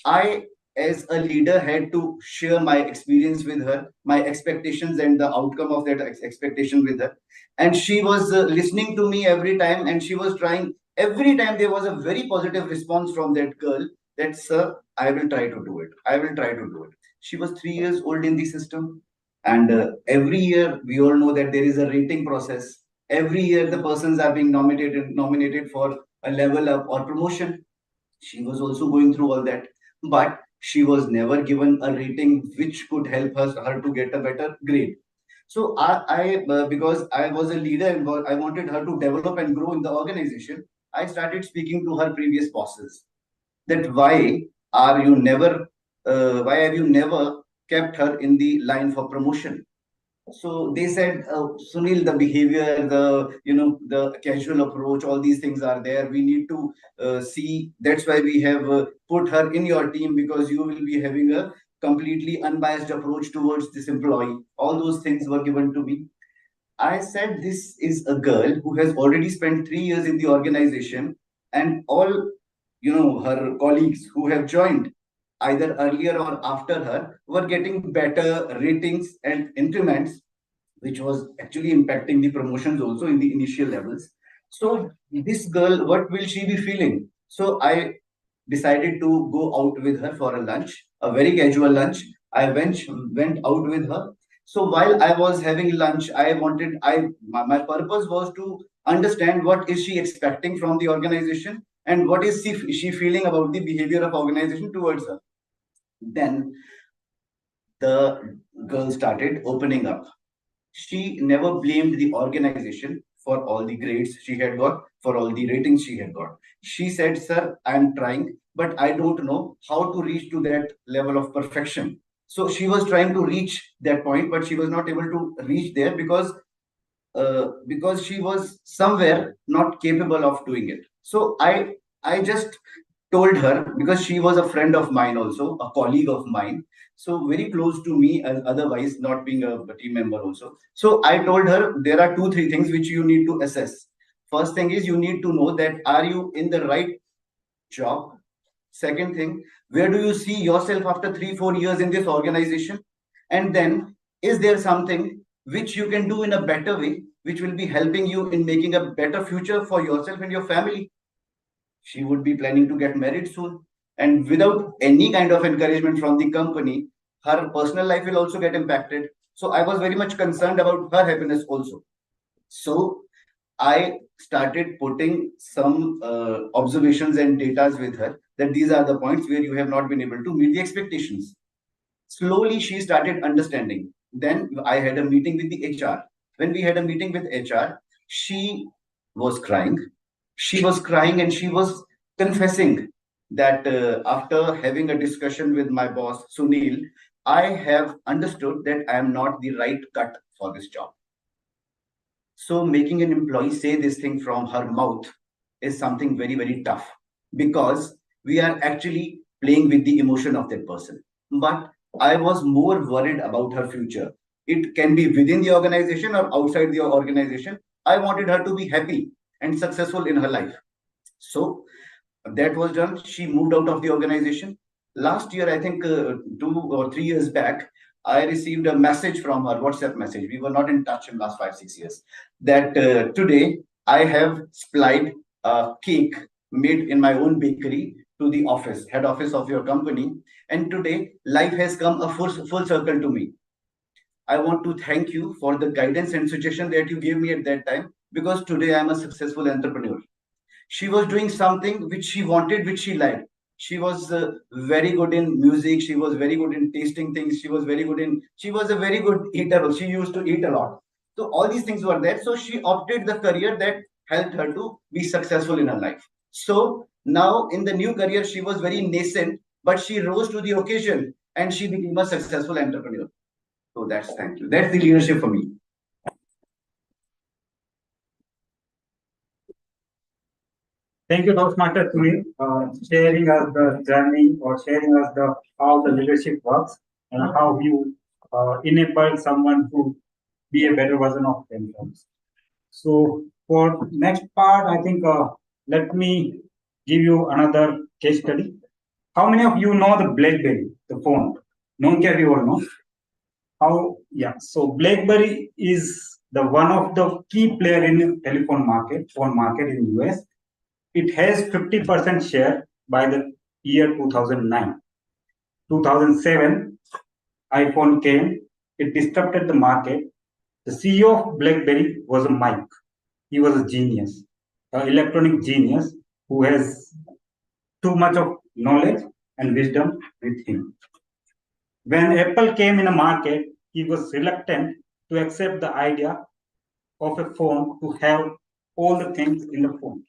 I, as a leader, had to share my experience with her, my expectations and the outcome of that expectation with her. And she was listening to me every time, and she was trying. Every time there was a very positive response from that girl, that, sir, I will try to do it. I will try to do it. She was 3 years old in the system. And every year, we all know that there is a rating process. Every year, the persons are being nominated for a level up or promotion. She was also going through all that, but she was never given a rating which could help her to get a better grade. So because I was a leader and I wanted her to develop and grow in the organization, I started speaking to her previous bosses, that why have you never kept her in the line for promotion? So they said, Sunil, the behavior, the casual approach, all these things are there. We need to see. That's why we have put her in your team, because you will be having a completely unbiased approach towards this employee. All those things were given to me. I said, this is a girl who has already spent 3 years in the organization, and all her colleagues who have joined either earlier or after her were getting better ratings and increments, which was actually impacting the promotions also in the initial levels. So this girl, what will she be feeling? So I decided to go out with her for a lunch, a very casual lunch. I went out with her. So while I was having lunch, my purpose was to understand what is she expecting from the organization, and what is she feeling about the behavior of organization towards her. Then the girl started opening up. She never blamed the organization for all the grades she had got, for all the ratings she had got. She said, sir, I'm trying, but I don't know how to reach to that level of perfection. So she was trying to reach that point, but she was not able to reach there because she was somewhere not capable of doing it. So I just told her, because she was a friend of mine also, a colleague of mine, so very close to me, as otherwise not being a team member also. So I told her, there are 2-3 things which you need to assess. First thing is, you need to know that are you in the right job? Second thing, where do you see yourself after 3-4 years in this organization? And then, is there something which you can do in a better way, which will be helping you in making a better future for yourself and your family? She would be planning to get married soon, and without any kind of encouragement from the company, her personal life will also get impacted. So I was very much concerned about her happiness also. So I started putting some observations and data with her, that these are the points where you have not been able to meet the expectations. Slowly she started understanding. Then I had a meeting with the HR. When we had a meeting with HR, she was crying. She was crying and she was confessing that after having a discussion with my boss, Sunil, I have understood that I am not the right cut for this job. So making an employee say this thing from her mouth is something very, very tough, because we are actually playing with the emotion of that person. But I was more worried about her future. It can be within the organization or outside the organization. I wanted her to be happy and successful in her life. So that was done. She moved out of the organization. Last year, I think 2 or 3 years back, I received a message from her, WhatsApp message. We were not in touch in last 5, 6 years. That today I have supplied a cake made in my own bakery to the office, head office of your company. And today life has come a full circle to me. I want to thank you for the guidance and suggestion that you gave me at that time, because today I am a successful entrepreneur. She was doing something which she wanted, which she liked. She was very good in music. She was very good in tasting things. She was a very good eater. She used to eat a lot. So all these things were there. So she opted the career that helped her to be successful in her life. So now in the new career, she was very nascent, but she rose to the occasion and she became a successful entrepreneur. So thank you. That's the leadership for me. Thank you, Toastmaster Sunil, sharing us the journey or sharing us the how the leadership works and how you enable someone to be a better version of themselves. So for next part, I think let me give you another case study. How many of you know the BlackBerry, the phone? Nokia, we all know. So BlackBerry is the one of the key player in the telephone market, phone market in US. It has 50% share by the year 2009. 2007, iPhone came. It disrupted the market. The CEO of BlackBerry was Mike. He was a genius, an electronic genius who has too much of knowledge and wisdom with him. When Apple came in the market, he was reluctant to accept the idea of a phone to have all the things in the phone.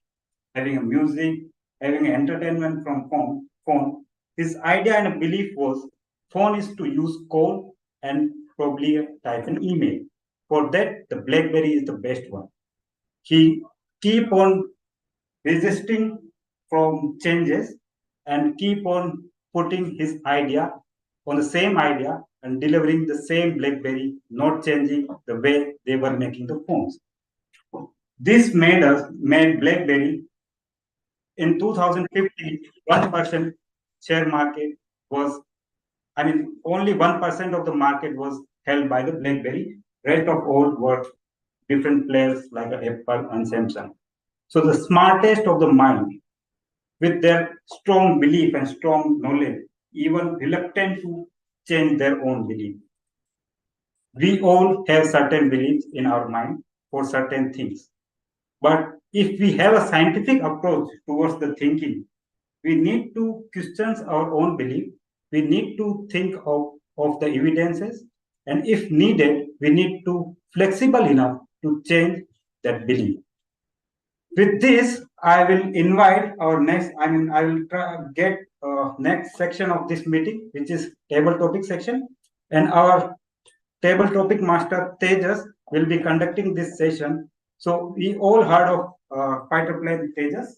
Having a music, having entertainment from phone. His idea and belief was phone is to use call and probably type an email. For that, the BlackBerry is the best one. He keep on resisting from changes and keep on putting his idea on the same idea and delivering the same BlackBerry, not changing the way they were making the phones. This made BlackBerry in 2015, 1% share market was, only 1% of the market was held by the BlackBerry. Rest of all were different players like Apple and Samsung. So the smartest of the mind, with their strong belief and strong knowledge, even reluctant to change their own belief. We all have certain beliefs in our mind for certain things. But if we have a scientific approach towards the thinking, we need to question our own belief. We need to think of the evidences. And if needed, we need to flexible enough to change that belief. With this, I will invite our next, I will get next section of this meeting, which is table topic section. And our table topic master Tejas will be conducting this session. So we all heard of fighter plane Tejas.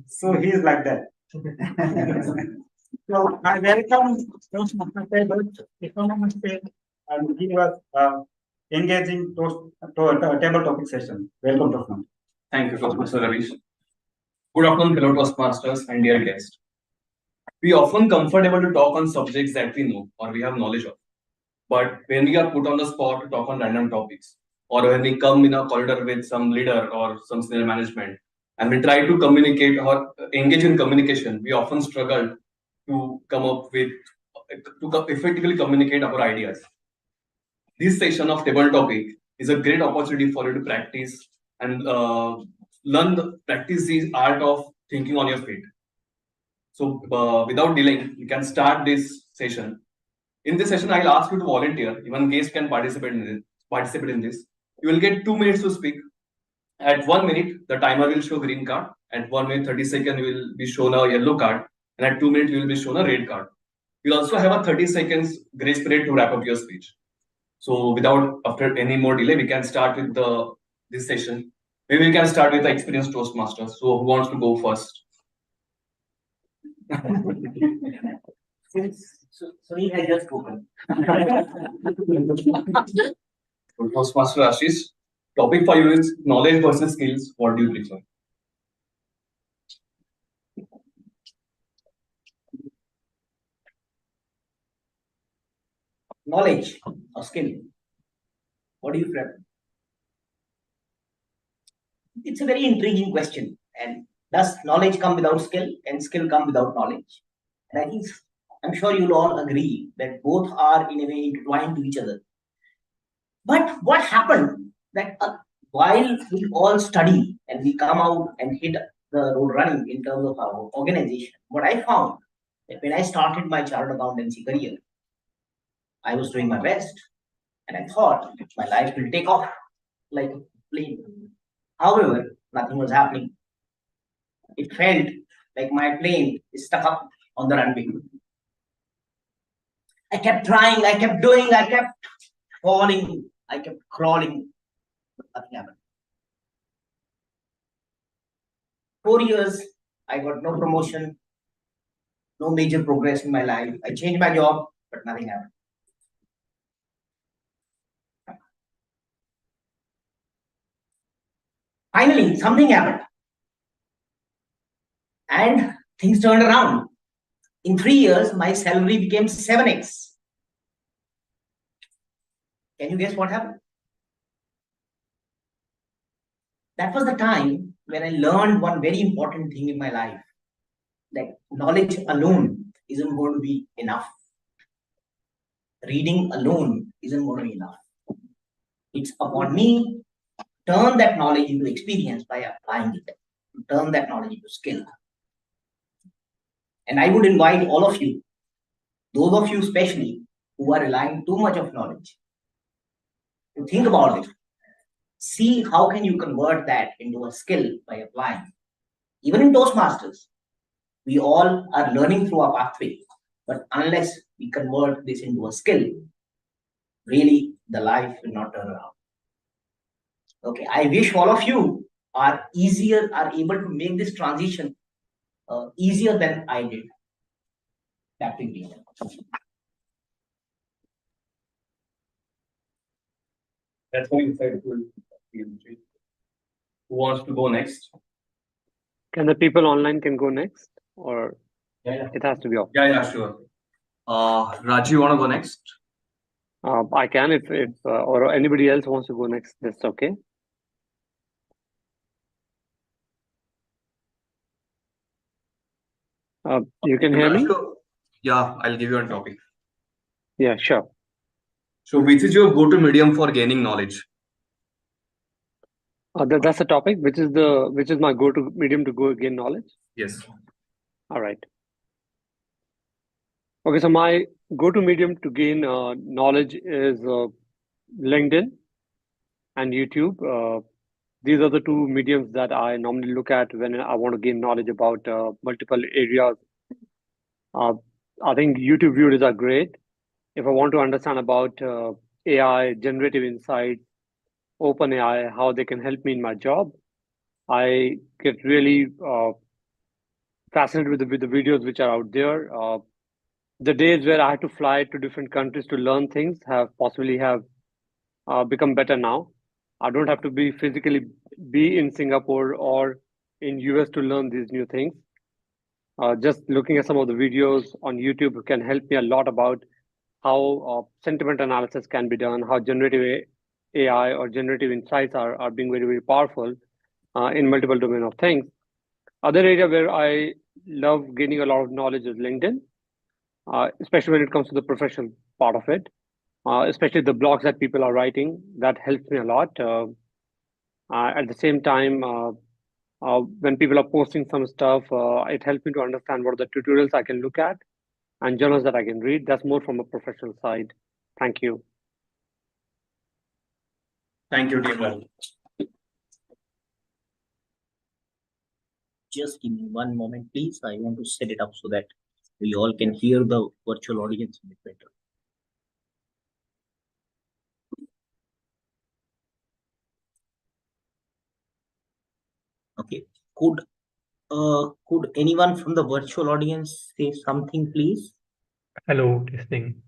So he is like that. So I welcome Toastmaster Tejas to come on stage and give us engaging table topic session. Welcome, Toastmaster. Thank you, Toastmaster Ravish. Good afternoon, fellow Toastmasters and dear guests. We often comfortable to talk on subjects that we know or we have knowledge of. But when we are put on the spot to talk on random topics, or when we come in a corridor with some leader or some senior management, and we try to communicate or engage in communication, we often struggle to come up with, to effectively communicate our ideas. This session of table topic is a great opportunity for you to practice and practice the art of thinking on your feet. So without delaying, you can start this session. In this session, I'll ask you to volunteer. Even guests can participate in this. You will get 2 minutes to speak. At 1 minute, the timer will show green card, At 1 minute 30 seconds, you will be shown a yellow card, and at 2 minutes, you will be shown a red card. You'll also have a 30 seconds grace period to wrap up your speech. So without after any more delay, we can start with this session. Maybe we can start with the experienced Toastmaster. So who wants to go first? So he has just spoken. Toastmaster Ashish, topic for you is knowledge versus skills. What do you prefer? Knowledge or skill? What do you prefer? It's a very intriguing question. And does knowledge come without skill and skill come without knowledge? And I think I'm sure you'll all agree that both are in a way intertwined to each other. But what happened that while we all study and we come out and hit the road running in terms of our organization, what I found that when I started my chartered accountancy career, I was doing my best and I thought my life will take off like a plane. However, nothing was happening. It felt like my plane is stuck up on the runway. I kept trying, I kept doing, I kept falling, I kept crawling, but nothing happened. 4 years, I got no promotion, no major progress in my life. I changed my job, but nothing happened. Finally, something happened. And things turned around. In 3 years, my salary became 7x. Can you guess what happened? That was the time when I learned one very important thing in my life, that knowledge alone isn't going to be enough. Reading alone isn't going to be enough. It's upon me to turn that knowledge into experience by applying it, to turn that knowledge into skill. And I would invite all of you, those of you especially who are relying too much of knowledge, to think about it. See how can you convert that into a skill by applying. Even in Toastmasters, we all are learning through our pathway, but unless we convert this into a skill, really the life will not turn around. Okay, I wish all of you are able to make this transition easier than I did. That will be it. That's very insightful. Who wants to go next? Can the people online can go next, or it has to be off? Yeah, sure. Raju, you want to go next? I can if or anybody else wants to go next. That's okay. You can hear me? Yeah, I'll give you a topic. Yeah, sure. So, which is your go-to medium for gaining knowledge? That's the topic. Which is my go-to medium to go gain knowledge? Yes. All right. Okay, so my go-to medium to gain knowledge is LinkedIn and YouTube. These are the two mediums that I normally look at when I want to gain knowledge about multiple areas. I think YouTube videos are great. If I want to understand about AI, generative insights, OpenAI, how they can help me in my job, I get really fascinated with the videos which are out there. The days where I had to fly to different countries to learn things have become better now. I don't have to be physically in Singapore or in US to learn these new things. Just looking at some of the videos on YouTube can help me a lot about how sentiment analysis can be done, how generative AI or generative insights are being very, very powerful in multiple domain of things. Other area where I love gaining a lot of knowledge is LinkedIn, especially when it comes to the professional part of it, especially the blogs that people are writing. That helps me a lot. At the same time, when people are posting some stuff, it helps me to understand what are the tutorials I can look at and journals that I can read. That's more from a professional side. Thank you. Thank you, Team. Just give me one moment, please. I want to set it up so that we all can hear the virtual audience a bit better. Okay. Could anyone from the virtual audience say something, please? Hello, testing.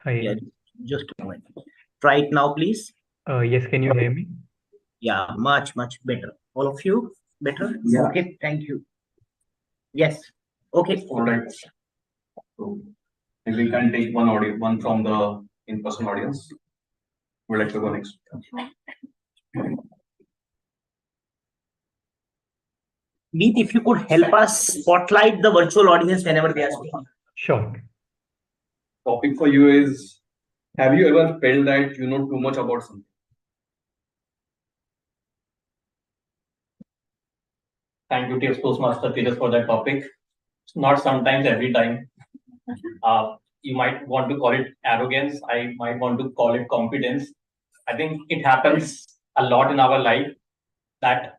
Hi. Yeah, just a moment. Try it now, please. Yes, can you hear me? Yeah, much better. All of you better? Yeah. Okay, thank you. Yes. Okay. All right. So maybe we can take one from the in-person audience. Would like to go next? Meet, if you could help us spotlight the virtual audience whenever they are speaking. Sure. Topic for you is: have you ever felt that you know too much about something? Thank you, TF Toastmaster Tejas, for that topic. Not sometimes, every time. You might want to call it arrogance. I might want to call it competence. I think it happens a lot in our life that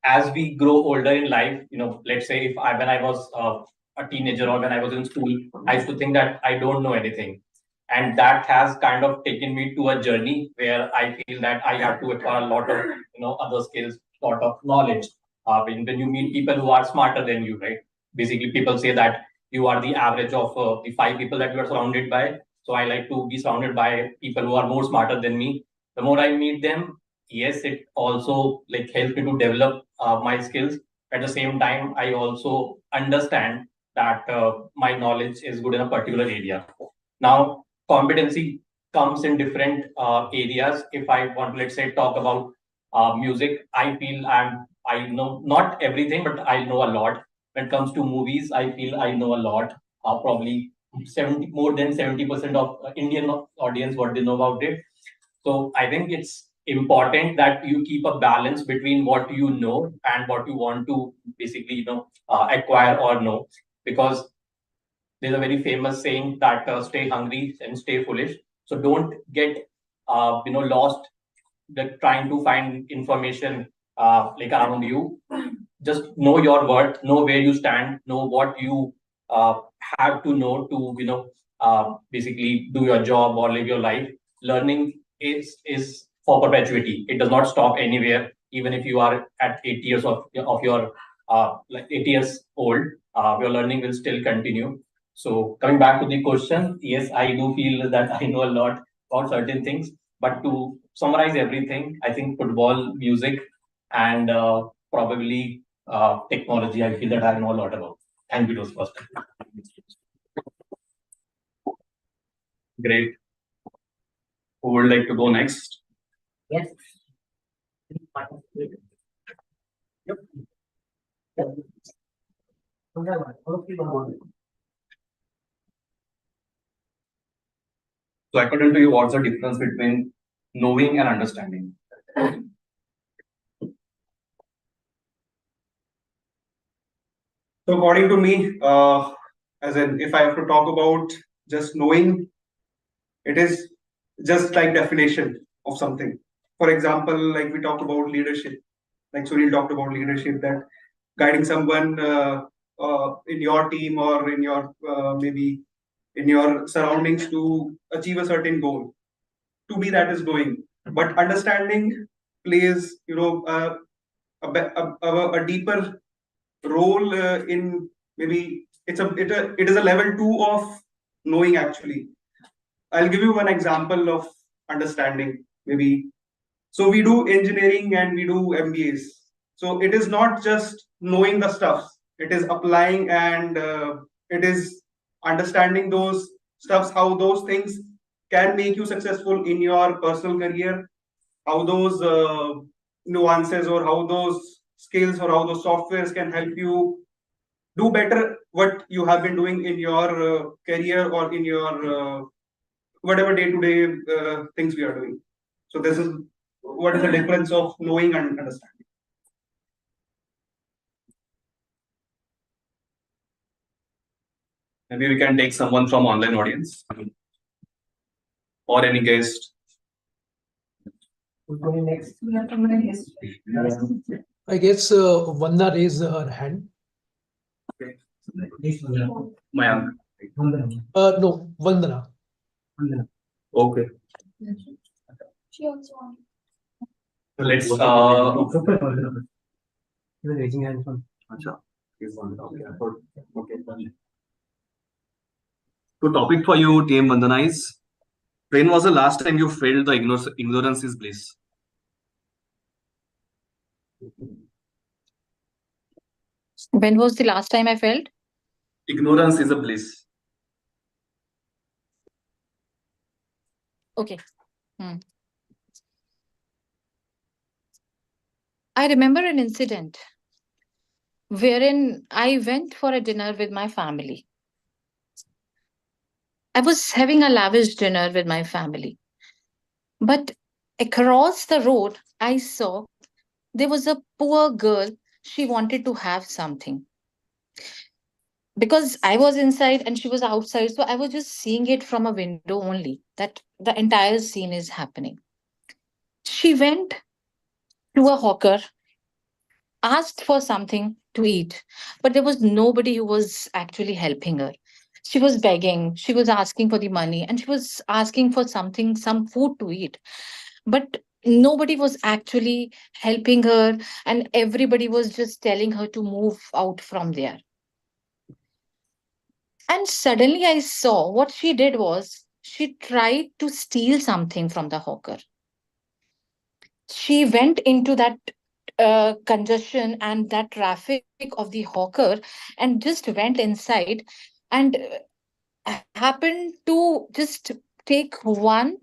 as we grow older in life, let's say when I was a teenager or when I was in school, I used to think that I don't know anything. And that has kind of taken me to a journey where I feel that I have to acquire a lot of, other skills, lot of knowledge. When you meet people who are smarter than you, right? Basically, people say that you are the average of the 5 people that you are surrounded by. So I like to be surrounded by people who are more smarter than me. The more I meet them, yes, it also like helps me to develop my skills. At the same time, I also understand that my knowledge is good in a particular area. Now, competency comes in different areas. If I want to, let's say, talk about music, I feel I know not everything, but I know a lot. When it comes to movies, I feel I know a lot. Probably 70 more than 70% of Indian audience what they know about it. So I think it's important that you keep a balance between what you know and what you want to basically acquire or know, because there's a very famous saying that stay hungry and stay foolish. So don't get lost trying to find information like around you. Just know your worth, know where you stand, know what you have to know to basically do your job or live your life. Learning is for perpetuity. It does not stop anywhere. Even if you are at 8 years of your like 8 years old, your learning will still continue. So coming back to the question, yes, I do feel that I know a lot about certain things. But to summarize everything, I think football, music, and probably technology, I feel that I know a lot about. Thank you, those first. Great. Who would like to go next? Yes. So according to you, what's the difference between knowing and understanding? So according to me, as in if I have to talk about just knowing, it is just like definition of something. For example, like we talked about leadership, like Sunil talked about leadership, that guiding someone in your team or in your maybe in your surroundings to achieve a certain goal. To me, that is knowing. But understanding plays, a deeper role in maybe it is a level 2 of knowing actually. I'll give you one example of understanding maybe. So we do engineering and we do MBAs. So it is not just knowing the stuff, it is applying and it is understanding those stuffs, how those things can make you successful in your personal career, how those nuances or how those skills or how those softwares can help you do better what you have been doing in your career or in your whatever day-to-day things we are doing. So this is what is the difference of knowing and understanding. Maybe we can take someone from online audience or any guest. Who's going next? I guess Vanda raised her hand. Mayank. No, Vandana. Okay. She also wants. So let's Raising hand from. Okay. So topic for you, TM Vandana is, when was the last time you felt the ignorance is bliss? When was the last time I felt? Ignorance is a bliss. Okay. I remember an incident wherein I went for a dinner with my family. I was having a lavish dinner with my family. But across the road, I saw there was a poor girl. She wanted to have something. Because I was inside and she was outside, so I was just seeing it from a window only, that the entire scene is happening. She went to a hawker, asked for something to eat, but there was nobody who was actually helping her. She was begging, she was asking for the money, and she was asking for something, some food to eat. But nobody was actually helping her, and everybody was just telling her to move out from there. And suddenly I saw what she did was she tried to steal something from the hawker. She went into that congestion and that traffic of the hawker and just went inside and happened to just take one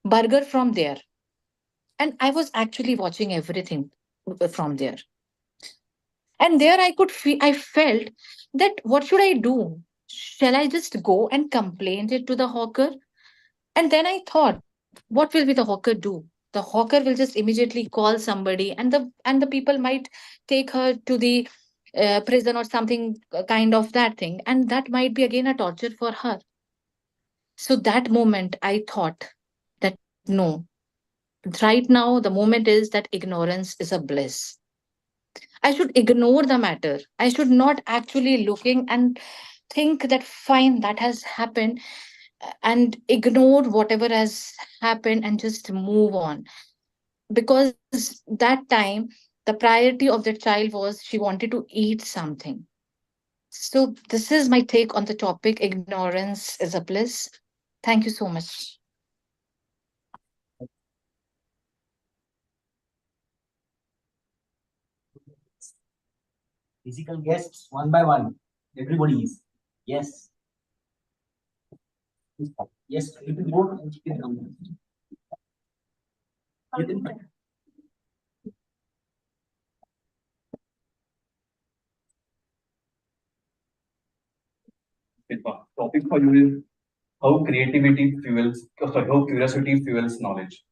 burger from there. And I was actually watching everything from there. And there I felt that what should I do? Shall I just go and complain it to the hawker? And then I thought, what will be the hawker do? The hawker will just immediately call somebody, and the people might take her to the prison or something kind of that thing, and that might be again a torture for her. So that moment I thought that no, right now the moment is that ignorance is a bliss. I should ignore the matter. I should not actually looking and think that fine, that has happened, and ignore whatever has happened and just move on. Because that time, the priority of the child was she wanted to eat something. So this is my take on the topic. Ignorance is a bliss. Thank you so much. Physical guests, one by one. Everybody is. Yes. Yes, you can go and you can come. You can- Topic for you is how creativity fuels, how curiosity fuels knowledge.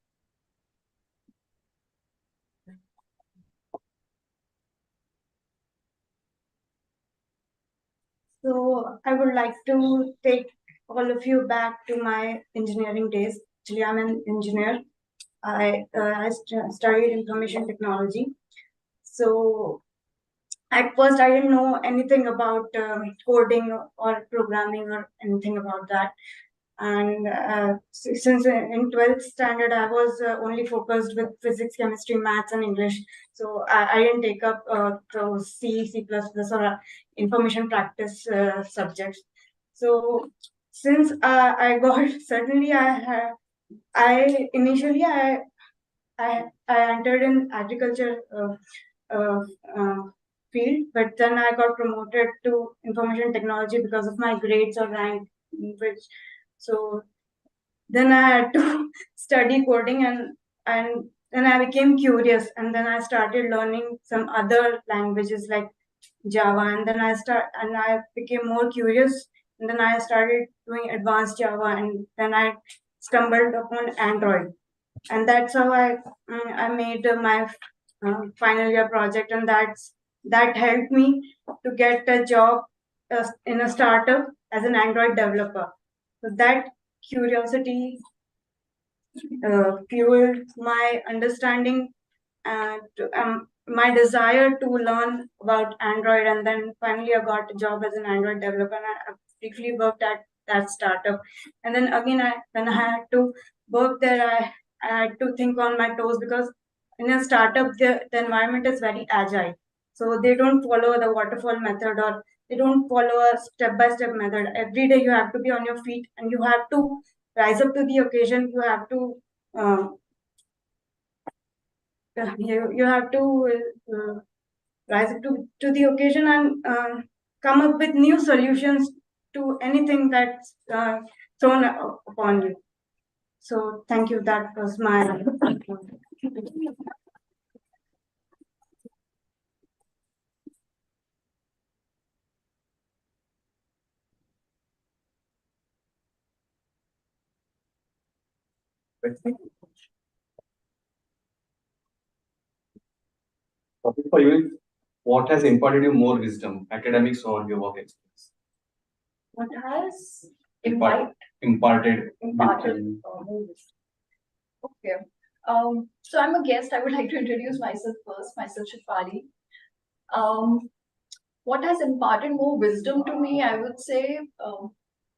So I would like to take all of you back to my engineering days. Actually, I'm an engineer. I studied information technology. So at first, I didn't know anything about coding or programming or anything about that. And since in 12th standard, I was only focused with physics, chemistry, maths, and English. So I didn't take up those C++, or information practice subjects. So since I got certainly I initially I entered in agriculture field, but then I got promoted to information technology because of my grades or rank, which so then I had to study coding, and then I became curious, and then I started learning some other languages like Java, and then I became more curious, and then I started doing advanced Java, and then I stumbled upon Android, and that's how I made my final year project, and that helped me to get a job in a startup as an Android developer. So that curiosity fueled my understanding and my desire to learn about Android. And then finally, I got a job as an Android developer. And I briefly worked at that startup. And then again, when I had to work there, I had to think on my toes, because in a startup, the environment is very agile. So they don't follow the waterfall method, or they don't follow a step-by-step method. Every day you have to be on your feet and you have to rise up to the occasion. You have to you have to rise up to the occasion and come up with new solutions to anything that's thrown upon you. So thank you. That was my. Topic for you is, what has imparted you more wisdom, academics or your work experience? What has Imparted. imparted wisdom. Okay. So I'm a guest. I would like to introduce myself first, myself Shifali. What has imparted more wisdom to me, I would say,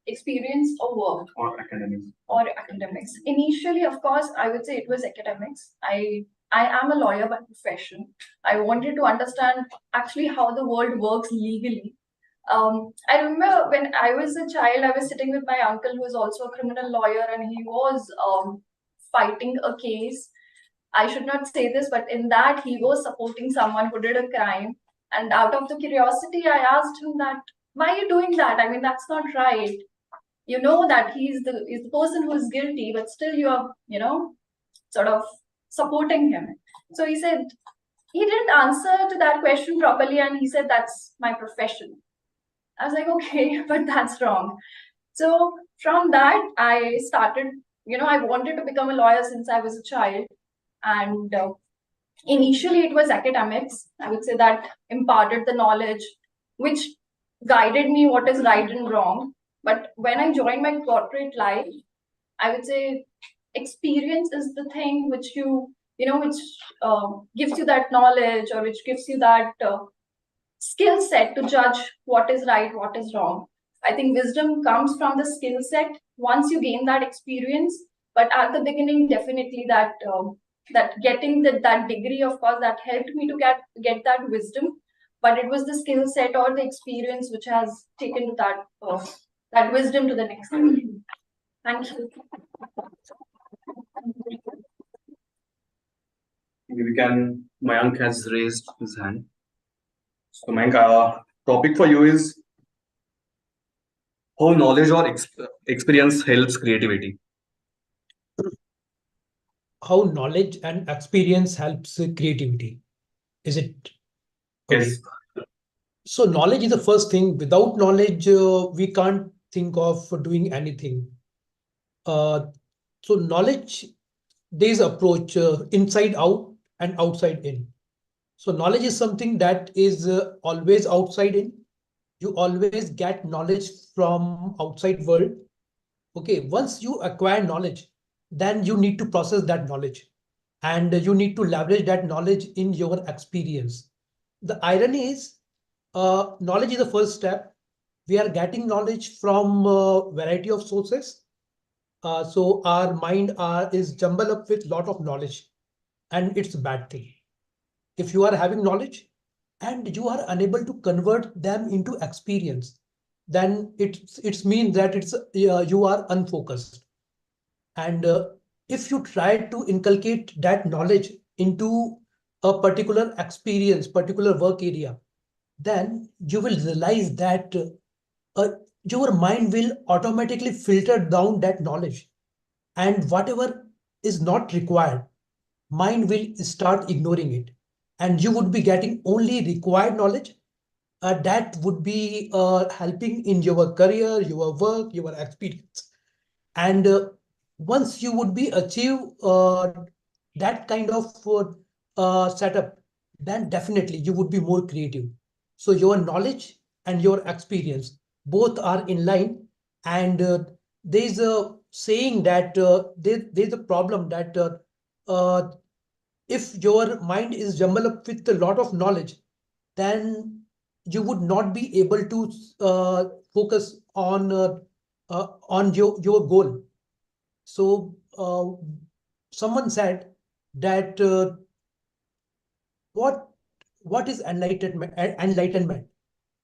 experience or work. Or academics. Or academics. Initially, of course, I would say it was academics. I am a lawyer by profession. I wanted to understand actually how the world works legally. I remember when I was a child, I was sitting with my uncle who is also a criminal lawyer, and he was fighting a case. I should not say this, but in that he was supporting someone who did a crime. And out of the curiosity, I asked him that, why are you doing that? I mean, that's not right. You know that he's the person who is guilty, but still you are, sort of supporting him. So he said, he didn't answer to that question properly, and he said, that's my profession. I was like, okay, but that's wrong. So from that, I started, I wanted to become a lawyer since I was a child. And initially it was academics. I would say that imparted the knowledge, which guided me what is right and wrong. But when I joined my corporate life, I would say experience is the thing which which gives you that knowledge, or which gives you that skill set to judge what is right, what is wrong. I think wisdom comes from the skill set once you gain that experience. But at the beginning, definitely that getting that degree, of course, that helped me to get that wisdom. But it was the skill set or the experience which has taken that wisdom to the next level. Thank you. Mayank has raised his hand. So Mayank, topic for you is how knowledge or experience helps creativity. How knowledge and experience helps creativity. Is it? Okay. Yes. So knowledge is the first thing. Without knowledge, we can't think of doing anything. So knowledge, there is approach inside out and outside in. So knowledge is something that is always outside in. You always get knowledge from outside world. Okay, once you acquire knowledge, then you need to process that knowledge, and you need to leverage that knowledge in your experience. The irony is, knowledge is the first step. We are getting knowledge from a variety of sources. So our mind is jumbled up with lot of knowledge, and it's a bad thing. If you are having knowledge and you are unable to convert them into experience, then it means that you are unfocused. And if you try to inculcate that knowledge into a particular experience, particular work area, then you will realize that your mind will automatically filter down that knowledge, and whatever is not required, mind will start ignoring it, and you would be getting only required knowledge that would be helping in your career, your work, your experience. And once you would be achieve that kind of setup, then definitely you would be more creative. So your knowledge and your experience both are in line, and there is a saying that there's a problem that if your mind is jumbled up with a lot of knowledge, then you would not be able to focus on your goal. So someone said that what is enlightenment?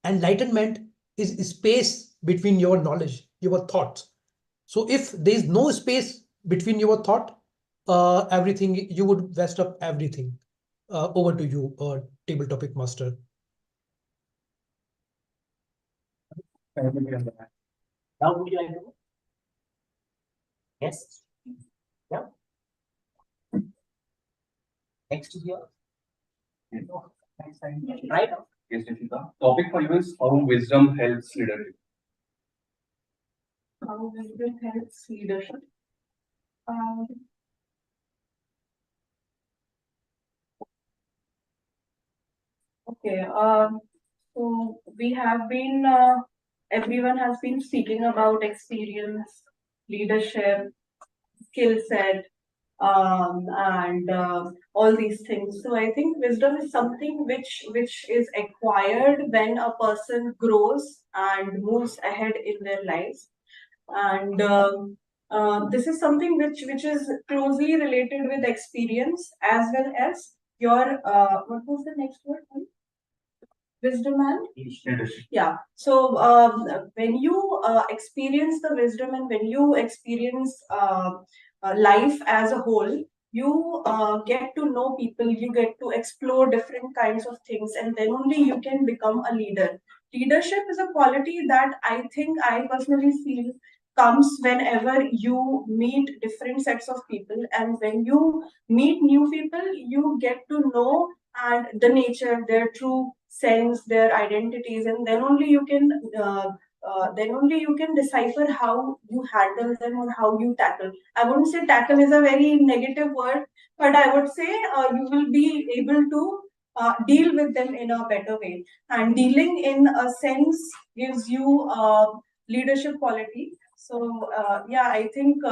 Enlightenment is space between your knowledge, your thoughts. So if there is no space between your thought, everything you would waste up everything. Over to you, table topic master. Now would you like to go? Yes. Yeah. Next is yours. Right. Yes, Nishita. Topic for you is how wisdom helps leadership. How wisdom helps leadership. Okay. So we have been, everyone has been speaking about experience, leadership, skill set, and all these things. So I think wisdom is something which is acquired when a person grows and moves ahead in their lives, and this is something which is closely related with experience as well as your what was the next word? Wisdom and Leadership. yeah. So when you experience the wisdom and when you experience life as a whole, you get to know people, you get to explore different kinds of things, and then only you can become a leader. Leadership is a quality that I think I personally feel comes whenever you meet different sets of people, and when you meet new people, you get to know and the nature, their true sense, their identities, and then only you can decipher how you handle them or how you tackle. I wouldn't say tackle is a very negative word, but I would say you will be able to deal with them in a better way. And dealing in a sense gives you leadership quality. So yeah, I think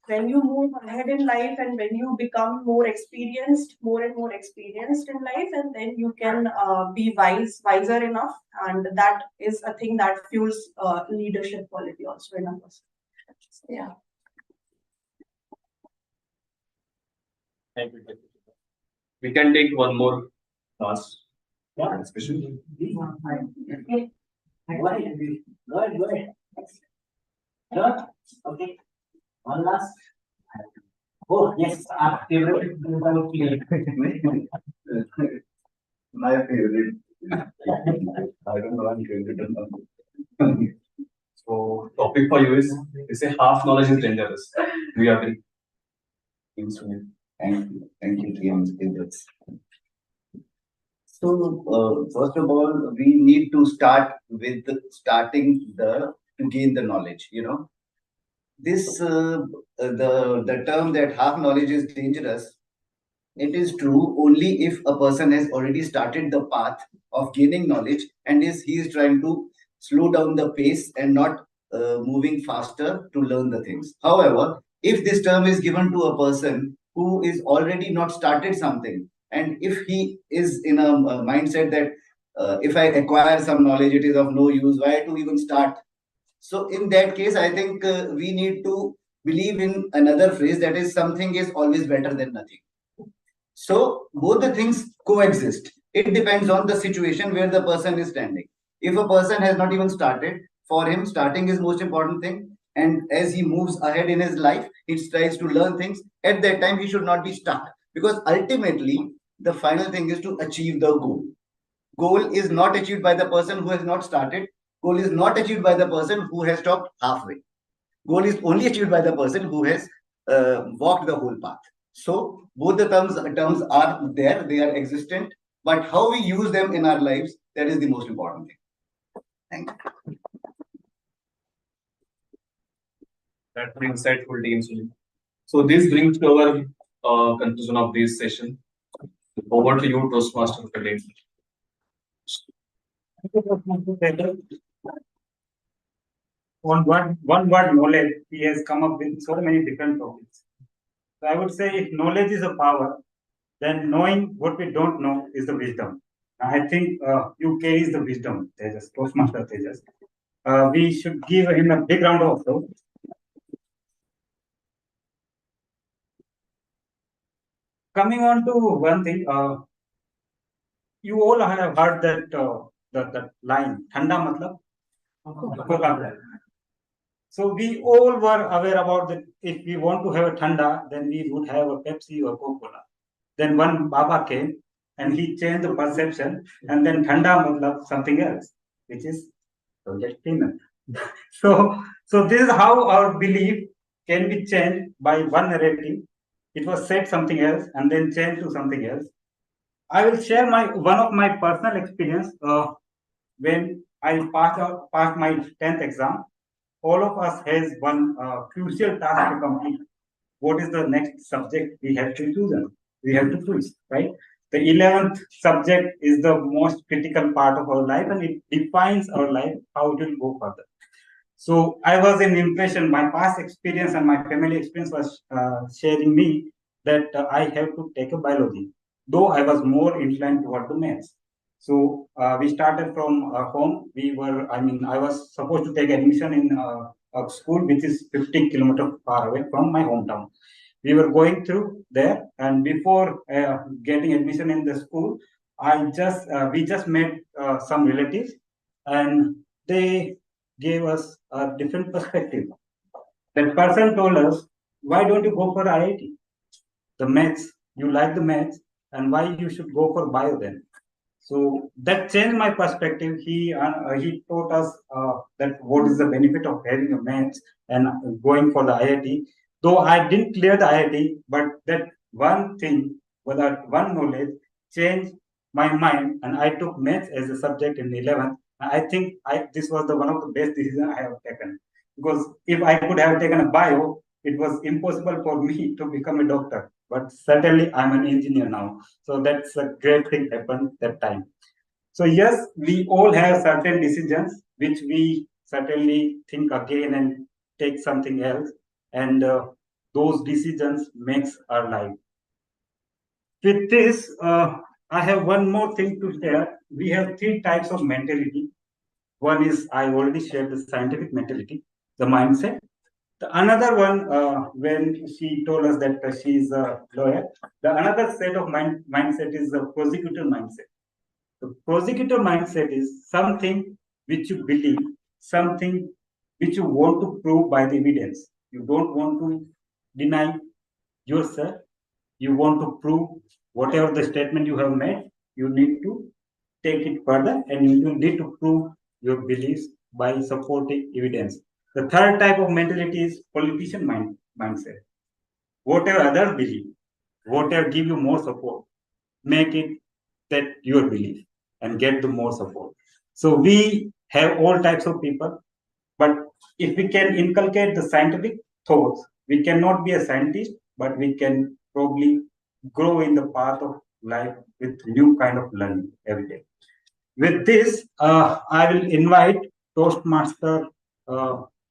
when you move ahead in life and when you become more experienced, more and more experienced in life, and then you can be wiser enough, and that is a thing that fuels leadership quality also in a person. So, yeah. Thank you. We can take one more class. Yeah, especially. Okay. Go ahead. Go ahead. Go ahead. Sure. Okay. One last. Oh yes, our favorite. My favorite. I don't know. I'm favorite or not. So topic for you is they say half knowledge is dangerous. Do you agree? Thank you. Thank you, TM. So first of all, we need to start with to gain the knowledge. You know, this the term that half knowledge is dangerous. It is true only if a person has already started the path of gaining knowledge and he is trying to slow down the pace and not moving faster to learn the things. However, if this term is given to a person who is already not started something, and if he is in a mindset that if I acquire some knowledge, it is of no use, why to even start? So in that case, I think we need to believe in another phrase, that is, something is always better than nothing. So both the things coexist. It depends on the situation where the person is standing. If a person has not even started, for him starting is most important thing. And as he moves ahead in his life, he tries to learn things. At that time, he should not be stuck, because ultimately the final thing is to achieve the goal. Goal is not achieved by the person who has not started. Goal is not achieved by the person who has stopped halfway. Goal is only achieved by the person who has walked the whole path. So both the terms are there, they are existent, but how we use them in our lives, that is the most important thing. Thank you. That's an insightful, team. So this brings to our conclusion of this session. Over to you, Toastmaster of the day. on one word knowledge, he has come up with so many different topics. So I would say if knowledge is a power, then knowing what we don't know is the wisdom. I think you carries the wisdom, Tejas, Toastmaster Tejas. We should give him a big round of applause. Coming on to one thing, you all have heard that line, "Thanda matlab Coca-Cola." So we all were aware about that. If we want to have a Thanda, then we would have a Pepsi or Coca-Cola. Then one Baba came and he changed the perception, and then Thanda matlab something else, which is Project Peanut. So this is how our belief can be changed by one narrative. It was said something else and then changed to something else. I will share one of my personal experience when I passed my 10th exam. All of us has one crucial task to complete. What is the next subject we have to choose? We have to choose, right? The 11th subject is the most critical part of our life, and it defines our life, how it will go further. So I was in impression, my past experience and my family experience was sharing me that I have to take a biology, though I was more inclined toward the maths. So we started from home. I was supposed to take admission in a school which is 50 kilometers far away from my hometown. We were going through there, and before getting admission in the school, we just met some relatives, and they gave us a different perspective. That person told us, "Why don't you go for IIT? The maths, you like the maths, and why you should go for bio then?" So that changed my perspective. He taught us that what is the benefit of having a maths and going for the IIT. Though I didn't clear the IIT, but that one thing, that one knowledge, changed my mind, and I took maths as a subject in 11th. I think this was one of the best decisions I have taken, because if I could have taken a bio, it was impossible for me to become a doctor. But certainly, I'm an engineer now, so that's a great thing happened that time. So yes, we all have certain decisions which we certainly think again and take something else, and those decisions makes our life. With this, I have one more thing to share. We have three types of mentality. One is, I already shared, the scientific mentality, the mindset. The another one, when she told us that she is a lawyer, the another set of mindset is the prosecutor mindset. The prosecutor mindset is something which you believe, something which you want to prove by the evidence. You don't want to deny yourself. You want to prove whatever the statement you have made, you need to take it further, and you need to prove your beliefs by supporting evidence. The third type of mentality is politician mindset. Whatever others believe, whatever give you more support, make it that your belief and get the more support. So we have all types of people, but if we can inculcate the scientific thoughts, we cannot be a scientist, but we can probably grow in the path of life with new kind of learning every day. With this, I will invite Toastmaster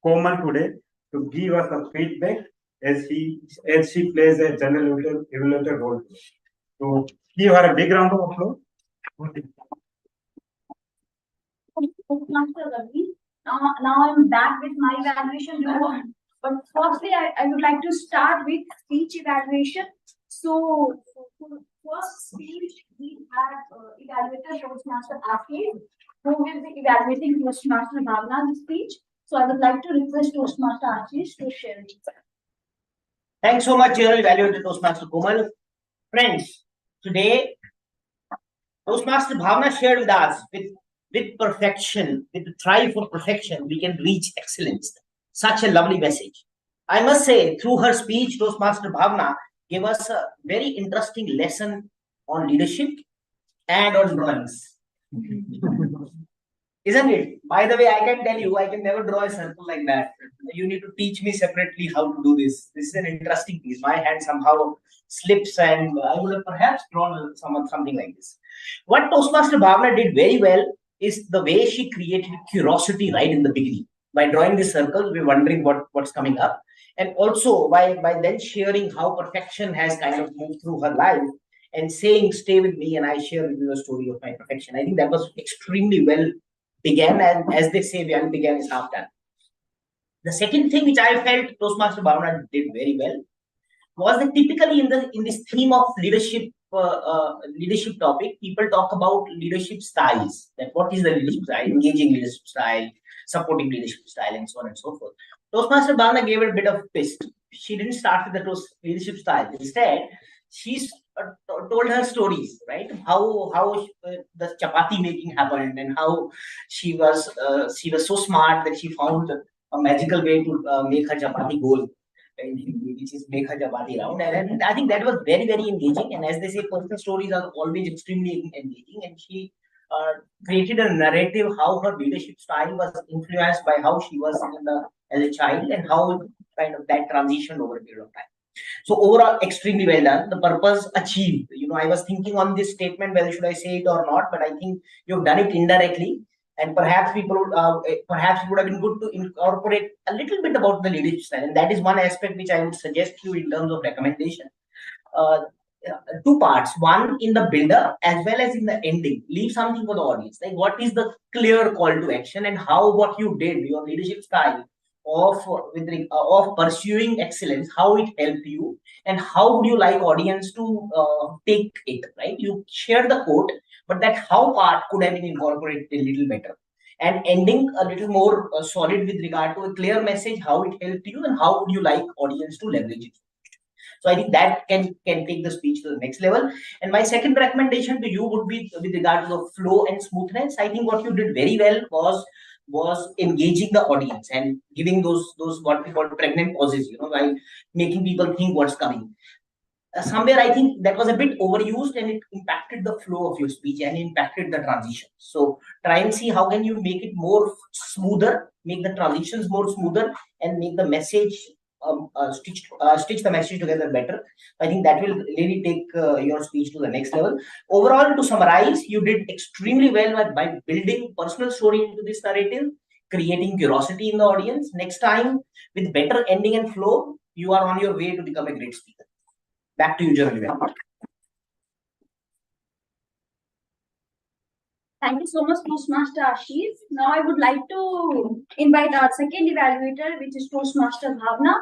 Komal today to give us a feedback as she plays a general evaluator role. So give her a big round of applause. Toastmaster Ravi. Now I'm back with my evaluation report. But firstly, I would like to start with speech evaluation. So for first speech, we have evaluator Toastmaster Ashish, who will be evaluating Toastmaster Bhavna's speech. So I would like to request Toastmaster Ashish to share it. Thanks so much, dear evaluator Toastmaster Komal. Friends, today Toastmaster Bhavna shared with us with perfection, with the try for perfection, we can reach excellence. Such a lovely message. I must say, through her speech, Toastmaster Bhavna gave us a very interesting lesson on leadership and on drawings. Isn't it? By the way, I can tell you, I can never draw a circle like that. You need to teach me separately how to do this. This is an interesting piece. My hand somehow slips, and I would have perhaps drawn something like this. What Toastmaster Bhavna did very well is the way she created curiosity right in the beginning. by drawing these circles, we're wondering what's coming up. And also by then sharing how perfection has kind of moved through her life and saying, stay with me and I share with you the story of my perfection. I think that was extremely well began, and as they say, well began is half done. The second thing which I felt Toastmaster Bhavna did very well was that typically in this theme of leadership topic, people talk about leadership styles. That what is the leadership style? Engaging leadership style, supporting leadership style, and so on and so forth. Toastmaster Bhavna gave it a bit of twist. She didn't start with the leadership style. Instead, she's told her stories, right? How the chapati making happened, and how she was so smart that she found a magical way to make her chapati goal, which is make her chapati round. And I think that was very, very engaging. And as they say, personal stories are always extremely engaging. And she created a narrative how her leadership style was influenced by how she was as a child, and how kind of that transitioned over a period of time. So overall, extremely well done. The purpose achieved. I was thinking on this statement, whether should I say it or not, but I think you've done it indirectly. And perhaps perhaps it would have been good to incorporate a little bit about the leadership style. And that is one aspect which I would suggest you in terms of recommendation. Two parts, one in the builder as well as in the ending. Leave something for the audience. Like what is the clear call to action, and how what you did, your leadership style of pursuing excellence, how it helped you, and how would you like audience to take it, right? You share the quote, but that how part could have been incorporated a little better, and ending a little more solid with regard to a clear message, how it helped you and how would you like audience to leverage it. So I think that can take the speech to the next level. And my second recommendation to you would be with regard to the flow and smoothness. I think what you did very well was engaging the audience and giving those what we call pregnant pauses, by making people think what's coming. Somewhere I think that was a bit overused, and it impacted the flow of your speech and impacted the transition. So try and see how can you make it more smoother, make the transitions more smoother, and make the message stitch the message together better. I think that will really take your speech to the next level. Overall, to summarize, you did extremely well by building personal story into this narrative, creating curiosity in the audience. Next time, with better ending and flow, you are on your way to become a great speaker. Back to you, Janali. Thank you so much, Toastmaster Ashish. Now I would like to invite our second evaluator, which is Toastmaster Bhavna,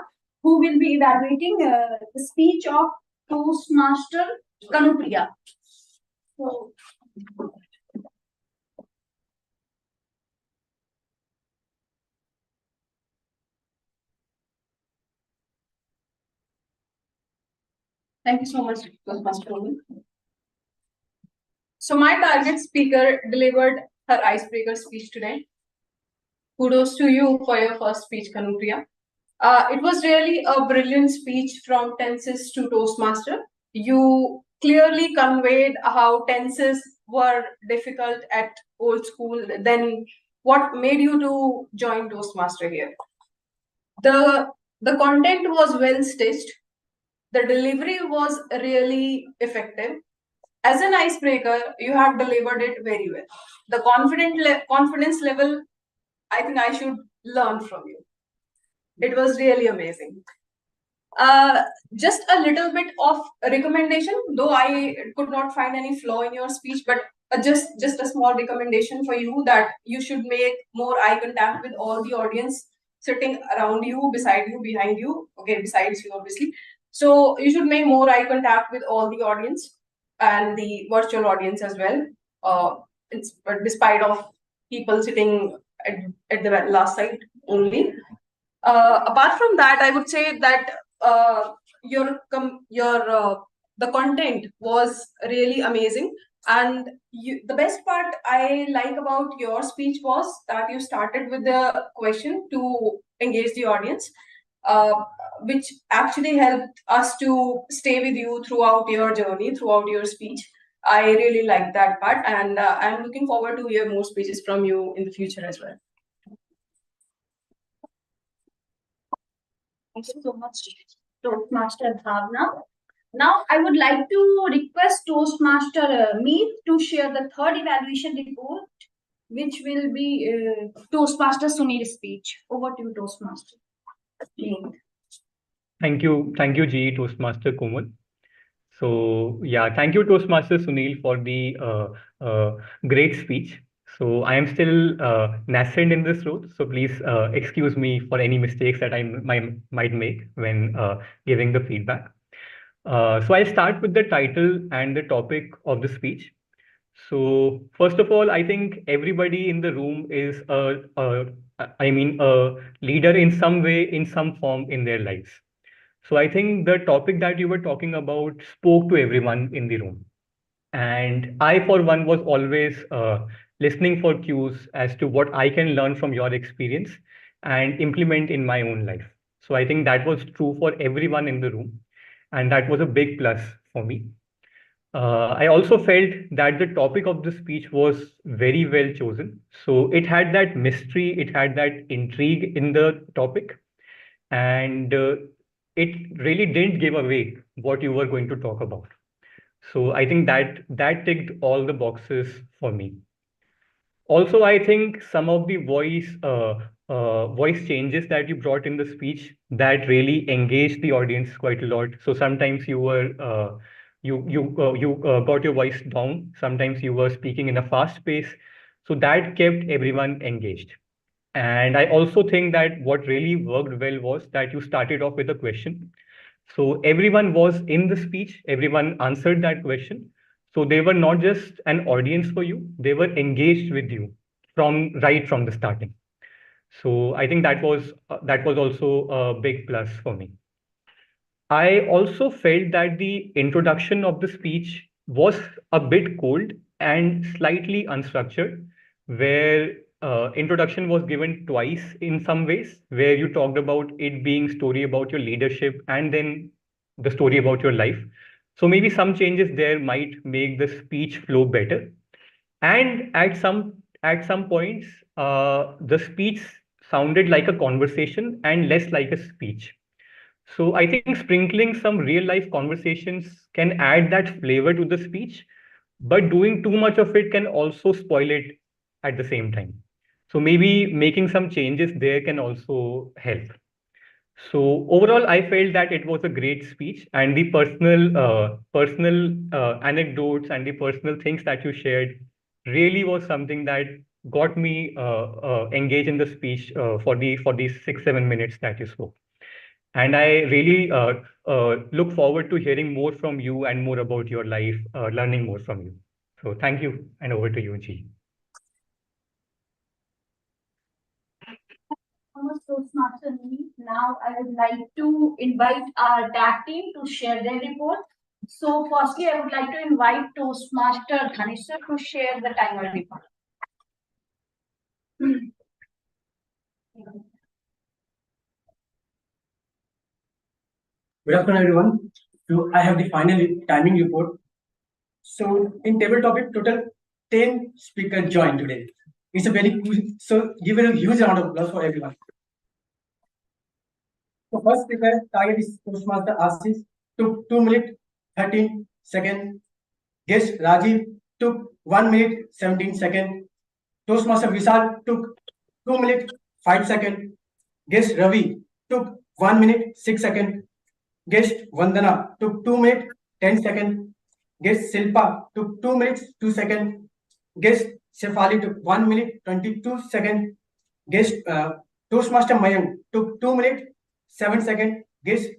who will be evaluating the speech of Toastmaster Kanupriya. So, thank you so much, Toastmaster. So my target speaker delivered her icebreaker speech today. Kudos to you for your first speech, Kanupriya. It was really a brilliant speech from tenses to Toastmaster. You clearly conveyed how tenses were difficult at old school. Then what made you to join Toastmaster here? The content was well stitched. The delivery was really effective. As an icebreaker, you have delivered it very well. The confidence level, I think I should learn from you. It was really amazing. Just a little bit of a recommendation, though I could not find any flaw in your speech, but just a small recommendation for you, that you should make more eye contact with all the audience sitting around you, beside you, behind you, okay, besides you, obviously. So you should make more eye contact with all the audience and the virtual audience as well. It's despite of people sitting at the last side only. Apart from that, I would say that the content was really amazing, and the best part I like about your speech was that you started with the question to engage the audience, which actually helped us to stay with you throughout your journey, throughout your speech. I really like that part, and I'm looking forward to hear more speeches from you in the future as well. thank you so much, Toastmaster Bhavna. Now I would like to request Toastmaster Meet to share the third evaluation report which will be Toastmaster Sunil's speech. Over to you, Toastmaster. Thank you, GE Toastmaster Komal. So yeah, thank you, Toastmaster Sunil, for the great speech. So I am still nascent in this role, so please excuse me for any mistakes that I might make when giving the feedback. So I'll start with the title and the topic of the speech. So first of all, I think everybody in the room is a leader in some way, in some form in their lives. So I think the topic that you were talking about spoke to everyone in the room. And I, for one, was always listening for cues as to what I can learn from your experience and implement in my own life. So I think that was true for everyone in the room. And that was a big plus for me. I also felt that the topic of the speech was very well chosen. So it had that mystery, it had that intrigue in the topic. And it really didn't give away what you were going to talk about. So I think that ticked all the boxes for me. Also, I think some of the voice changes that you brought in the speech that really engaged the audience quite a lot. So sometimes you were you got your voice down. Sometimes you were speaking in a fast pace. So that kept everyone engaged. And I also think that what really worked well was that you started off with a question. So everyone was in the speech, everyone answered that question. So they were not just an audience for you, they were engaged with you right from the starting. So I think that was also a big plus for me. I also felt that the introduction of the speech was a bit cold and slightly unstructured, where introduction was given twice in some ways, where you talked about it being story about your leadership and then the story about your life. So maybe some changes there might make the speech flow better. And at some points, the speech sounded like a conversation and less like a speech. So I think sprinkling some real life conversations can add that flavor to the speech, but doing too much of it can also spoil it at the same time. So maybe making some changes there can also help. So overall, I felt that it was a great speech, and the personal anecdotes and the personal things that you shared really was something that got me engaged in the speech for these 6-7 minutes that you spoke. And I really look forward to hearing more from you and more about your life, learning more from you. So thank you, and over to you, G. Toastmaster Nimi. Now I would like to invite our tag team to share their report. So firstly, I would like to invite Toastmaster Dhanisha to share the timer report. Good afternoon, everyone. So I have the final timing report. So in table topic, total 10 speakers joined today. It's a very cool, so give it a huge round of applause for everyone. So first speaker, target is Toastmaster Ashish, took 2 minutes 13 seconds. Guest Rajiv took 1 minute 17 seconds. Toastmaster Vishal took 2 minutes 5 seconds. Guest Ravi took 1 minute 6 seconds. Guest Vandana took 2 minutes 10 seconds. Guest Silpa took 2 minutes 2 seconds. Guest Shefali took 1 minute 22 seconds. Guest Toastmaster Mayank took 2 minutes 7 seconds. Guest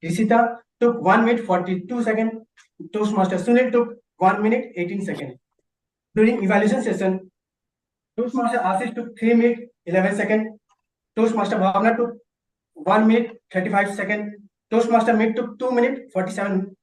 Risita took 1 minute 42 seconds. Toastmaster Sunil took 1 minute 18 seconds. During evaluation session, Toastmaster Ashish took 3 minutes 11 seconds. Toastmaster Bhavna took 1 minute 35 seconds. Toastmaster Meet took 2 minutes 47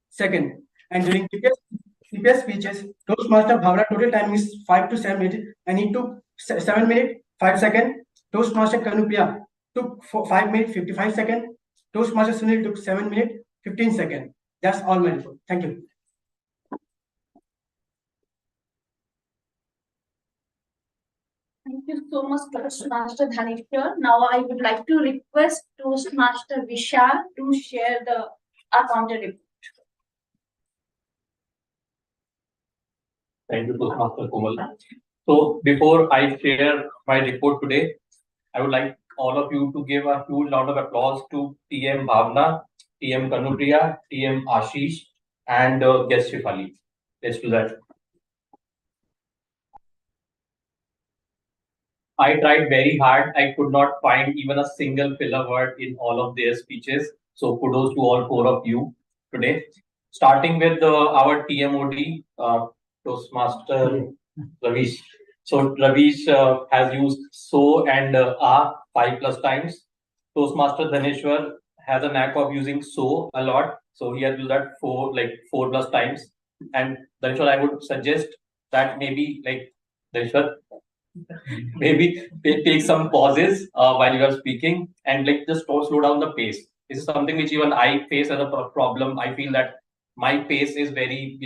seconds. And during previous speeches, Toastmaster Bhavna total time is 5 to 7 minutes and he took 7 minutes 5 seconds. Toastmaster Kanupriya took 5 minutes 55 seconds. Toastmaster Sunil took 7 minutes 15 seconds. That's all my report. Thank you. Thank you so much, Toastmaster Dhanishwar. Now I would like to request Toastmaster Vishal to share our counter report. Thank you, Toastmaster Komal. So before I share my report today, I would like all of you to give a huge round of applause to TM Bhavna, TM Kanupriya, TM Ashish, and guest Shifali. Let's do that. I tried very hard. I could not find even a single filler word in all of their speeches. So kudos to all four of you today. Starting with our TMOD, Toastmaster Ravish. So Ravish has used so and five plus times. Toastmaster Dhaneshwar has a knack of using so a lot. So he has used that four plus times. And Dhaneshwar, I would suggest that maybe Dhaneshwar, maybe take some pauses while you are speaking and just slow down the pace. This is something which even I face as a problem. I feel that my pace is very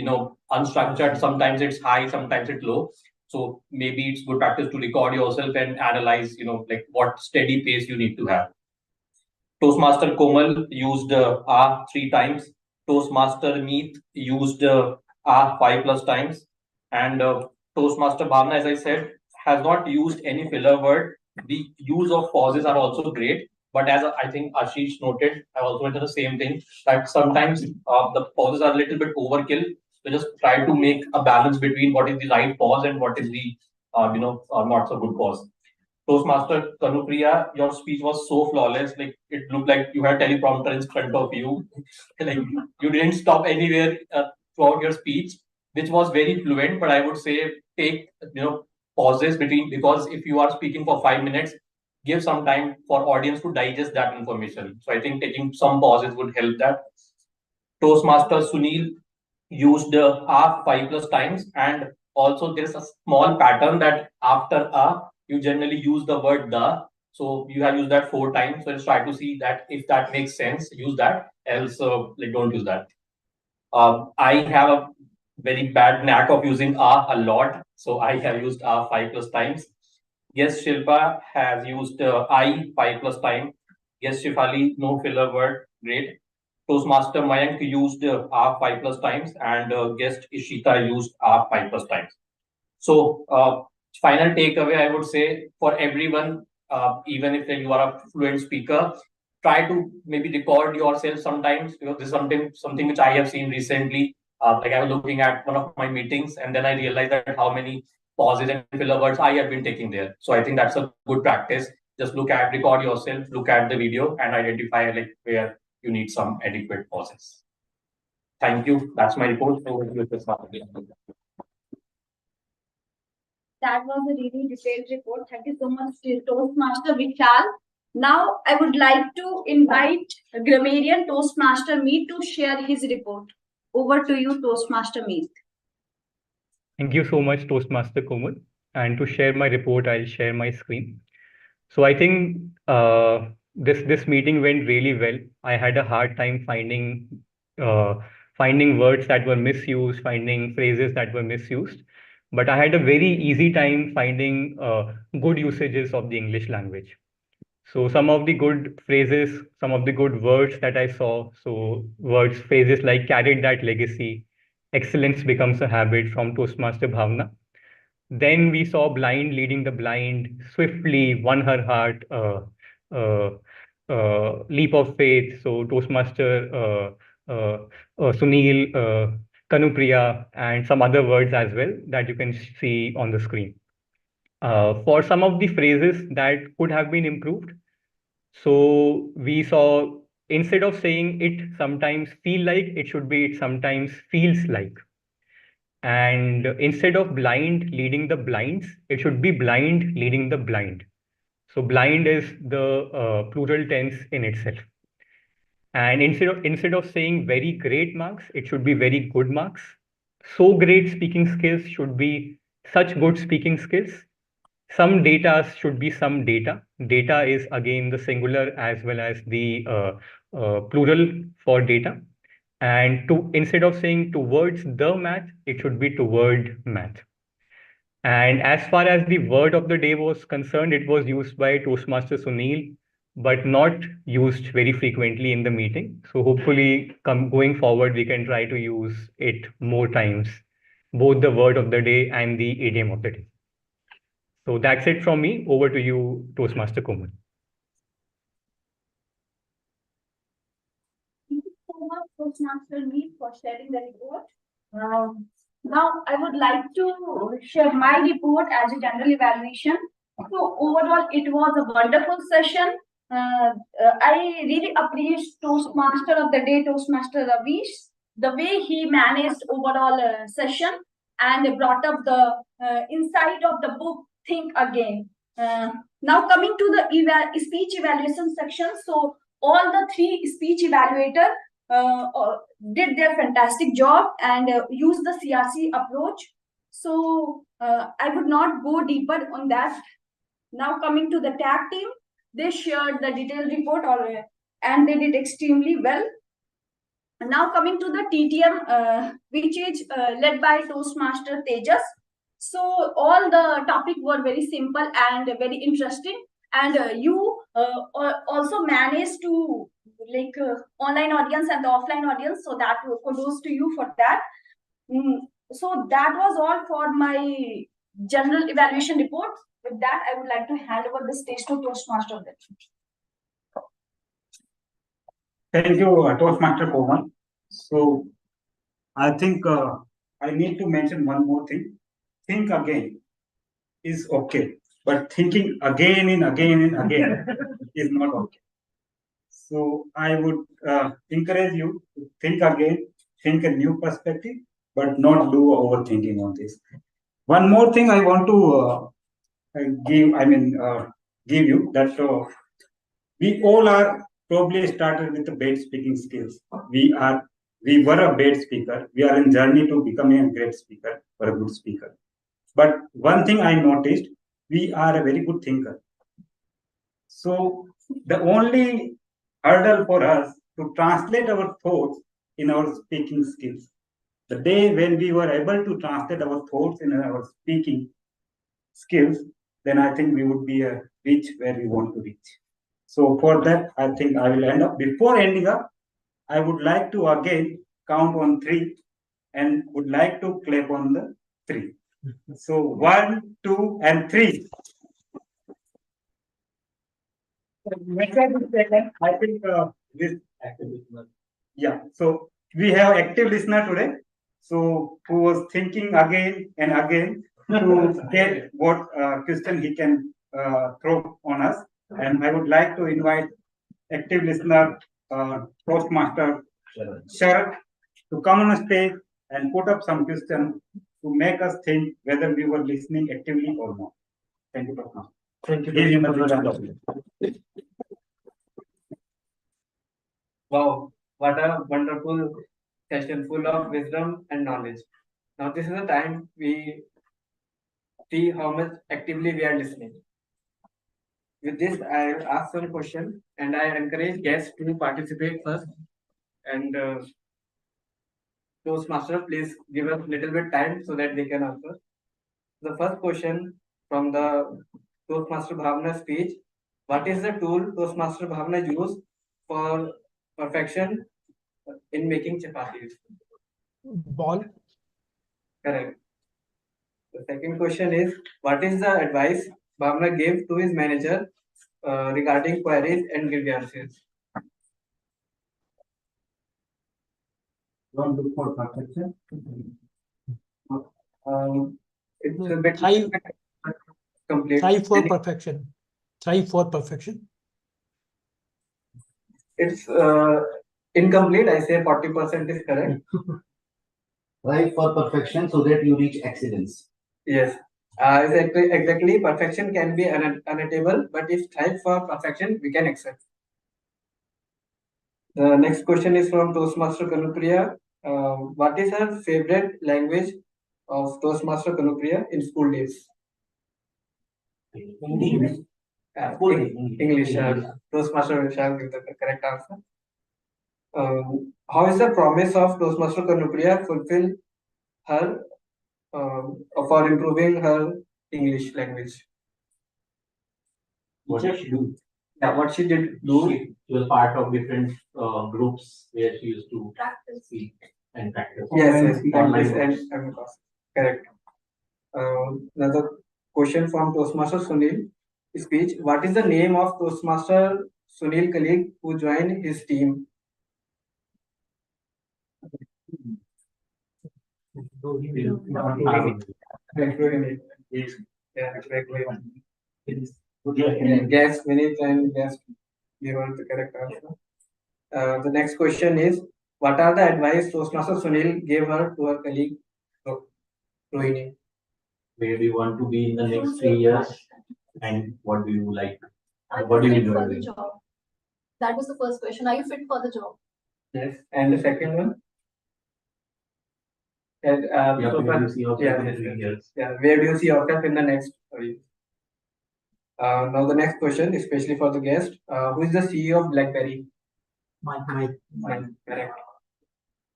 unstructured. Sometimes it's high, sometimes it's low. So maybe it's good practice to record yourself and analyze what steady pace you need to have. Toastmaster Komal used three times. Toastmaster Meet used five plus times. And Toastmaster Bhavna, as I said, has not used any filler word. The use of pauses are also great. But as I think Ashish noted, I also mentioned the same thing, that sometimes the pauses are a little bit overkill. So just try to make a balance between what is the right pause and what is the not so good pause. Toastmaster Kanupriya, your speech was so flawless. Like it looked like you had teleprompter in front of you. Like you didn't stop anywhere throughout your speech, which was very fluent. But I would say take pauses between, because if you are speaking for 5 minutes, give some time for audience to digest that information. So I think taking some pauses would help that. Toastmaster Sunil used five plus times, and also there's a small pattern that after you generally use the word the. So you have used that four times. So let's try to see that if that makes sense, use that. Else, don't use that. I have a very bad knack of using a lot. So I have used five plus times. Yes, Shilpa has used I five plus time. Yes, Shifali, no filler word. Great. Toastmaster Mayank used R five plus times, and guest Ishita used R five plus times. So, final takeaway, I would say for everyone, even if you are a fluent speaker, try to maybe record yourself sometimes. This is something which I have seen recently. Like I was looking at one of my meetings, and then I realized that how many pauses and filler words I have been taking there. So I think that's a good practice. Just record yourself, look at the video, and identify where you need some adequate pauses. Thank you. That's my report. Over to you, Mr. That was a really detailed report. Thank you so much to Toastmaster Vishal. Now I would like to invite Grammarian Toastmaster Meet to share his report. Over to you, Toastmaster Meet. Thank you so much, Toastmaster Komal. And to share my report, I'll share my screen. So I think this meeting went really well. I had a hard time finding words that were misused, finding phrases that were misused. But I had a very easy time finding good usages of the English language. So some of the good phrases, some of the good words that I saw. So phrases like carried that legacy, excellence becomes a habit from Toastmaster Bhavna. Then we saw blind leading the blind, swiftly won her heart, leap of faith. So Toastmaster Sunil, Kanupriya, and some other words as well that you can see on the screen. For some of the phrases that could have been improved, so we saw instead of saying it sometimes feel like, it should be it sometimes feels like. And instead of blind leading the blinds, it should be blind leading the blind. So blind is the plural tense in itself. And instead of saying very great marks, it should be very good marks. So great speaking skills should be such good speaking skills. Some data should be some data. Data is again the singular as well as the plural for data. And instead of saying towards the math, it should be toward math. And as far as the word of the day was concerned, it was used by Toastmaster Sunil, but not used very frequently in the meeting. So hopefully going forward, we can try to use it more times, both the word of the day and the idiom of the day. So that's it from me. Over to you, Toastmaster Komal. Thank you so much, Toastmaster Meet, for sharing the report. Now, I would like to share my report as a general evaluation. So, overall, it was a wonderful session. I really appreciate Toastmaster of the day, Toastmaster Ravish, the way he managed overall session and brought up the insight of the book, Think Again. Now, coming to the speech evaluation section. So, all the three speech evaluators did their fantastic job and used the CRC approach. So I would not go deeper on that. Now coming to the tag team, they shared the detailed report and they did extremely well. Now coming to the TTM, which is led by Toastmaster Tejas. So all the topic were very simple and very interesting, and you also managed to online audience and the offline audience. So that kudos to you for that. So that was all for my general evaluation report. With that, I would like to hand over the stage to Toastmaster. Thank you, Toastmaster Komal. So I think I need to mention one more thing. Think again is okay, but thinking again and again and again is not okay. So I would encourage you to think again, think a new perspective, but not do overthinking on this. One more thing I want to give you that we all are probably started with the bad speaking skills. We were a bad speaker. We are in journey to becoming a great speaker or a good speaker. But one thing I noticed, we are a very good thinker. So the only hurdle for us to translate our thoughts in our speaking skills. The day when we were able to translate our thoughts in our speaking skills, then I think we would be reach where we want to reach. So for that, I think I will end up. Before ending up, I would like to again count on 3 and would like to clap on the 3. So 1, 2, and 3. I think this active listener. Yeah. So we have active listener today. So who was thinking again and again to get what question he can throw on us. And I would like to invite active listener Toastmaster Sharat to come on a stage and put up some questions to make us think whether we were listening actively or not. Thank you, Toastmaster. Thank you. Wow, what a wonderful session full of wisdom and knowledge. Now, this is the time we see how much actively we are listening. With this, I will ask some question and I encourage guests to participate first. And Toastmaster, please give us a little bit time so that they can answer. The first question from the Toastmaster Bhavna speech: what is the tool Toastmaster Bhavna use for perfection in making chapatis? Ball. Correct. The second question is: what is the advice Bhavna gave to his manager regarding queries and grievances? Don't look for perfection. It's a bit complete. Try for perfection. Try for perfection. It's incomplete. I say 40% is correct. Try for perfection so that you reach excellence. Yes. Exactly. Perfection can be unattainable, but if strive for perfection, we can accept. The next question is from Toastmaster Kanupriya. What is her favorite language of Toastmaster Kanupriya in school days? English. English. Toastmaster shall give the correct answer. How is the promise of Toastmaster Kanupriya fulfill her for improving her English language? What did she do? Yeah, what she did do? She was part of different groups where she used to Practice. speak and practice. Yes, Online practice and correct. Another question from Toastmaster Sunil speech. What is the name of Toastmaster Sunil colleague who joined his team? Guess minute and guess given the correct answer. The next question is, what are the advice Toastmaster Sunil gave her to her colleague Rohini? Where do you want to be in the next 3 years, and what do you like? What do you enjoy doing? That was the first question. Are you fit for the job? Yes. And the second one? And, Yeah, where do you see yourself in 3 years? Yeah, where do you see yourself in the next 3 years? Now the next question, especially for the guest, who is the CEO of BlackBerry? Mike. Correct.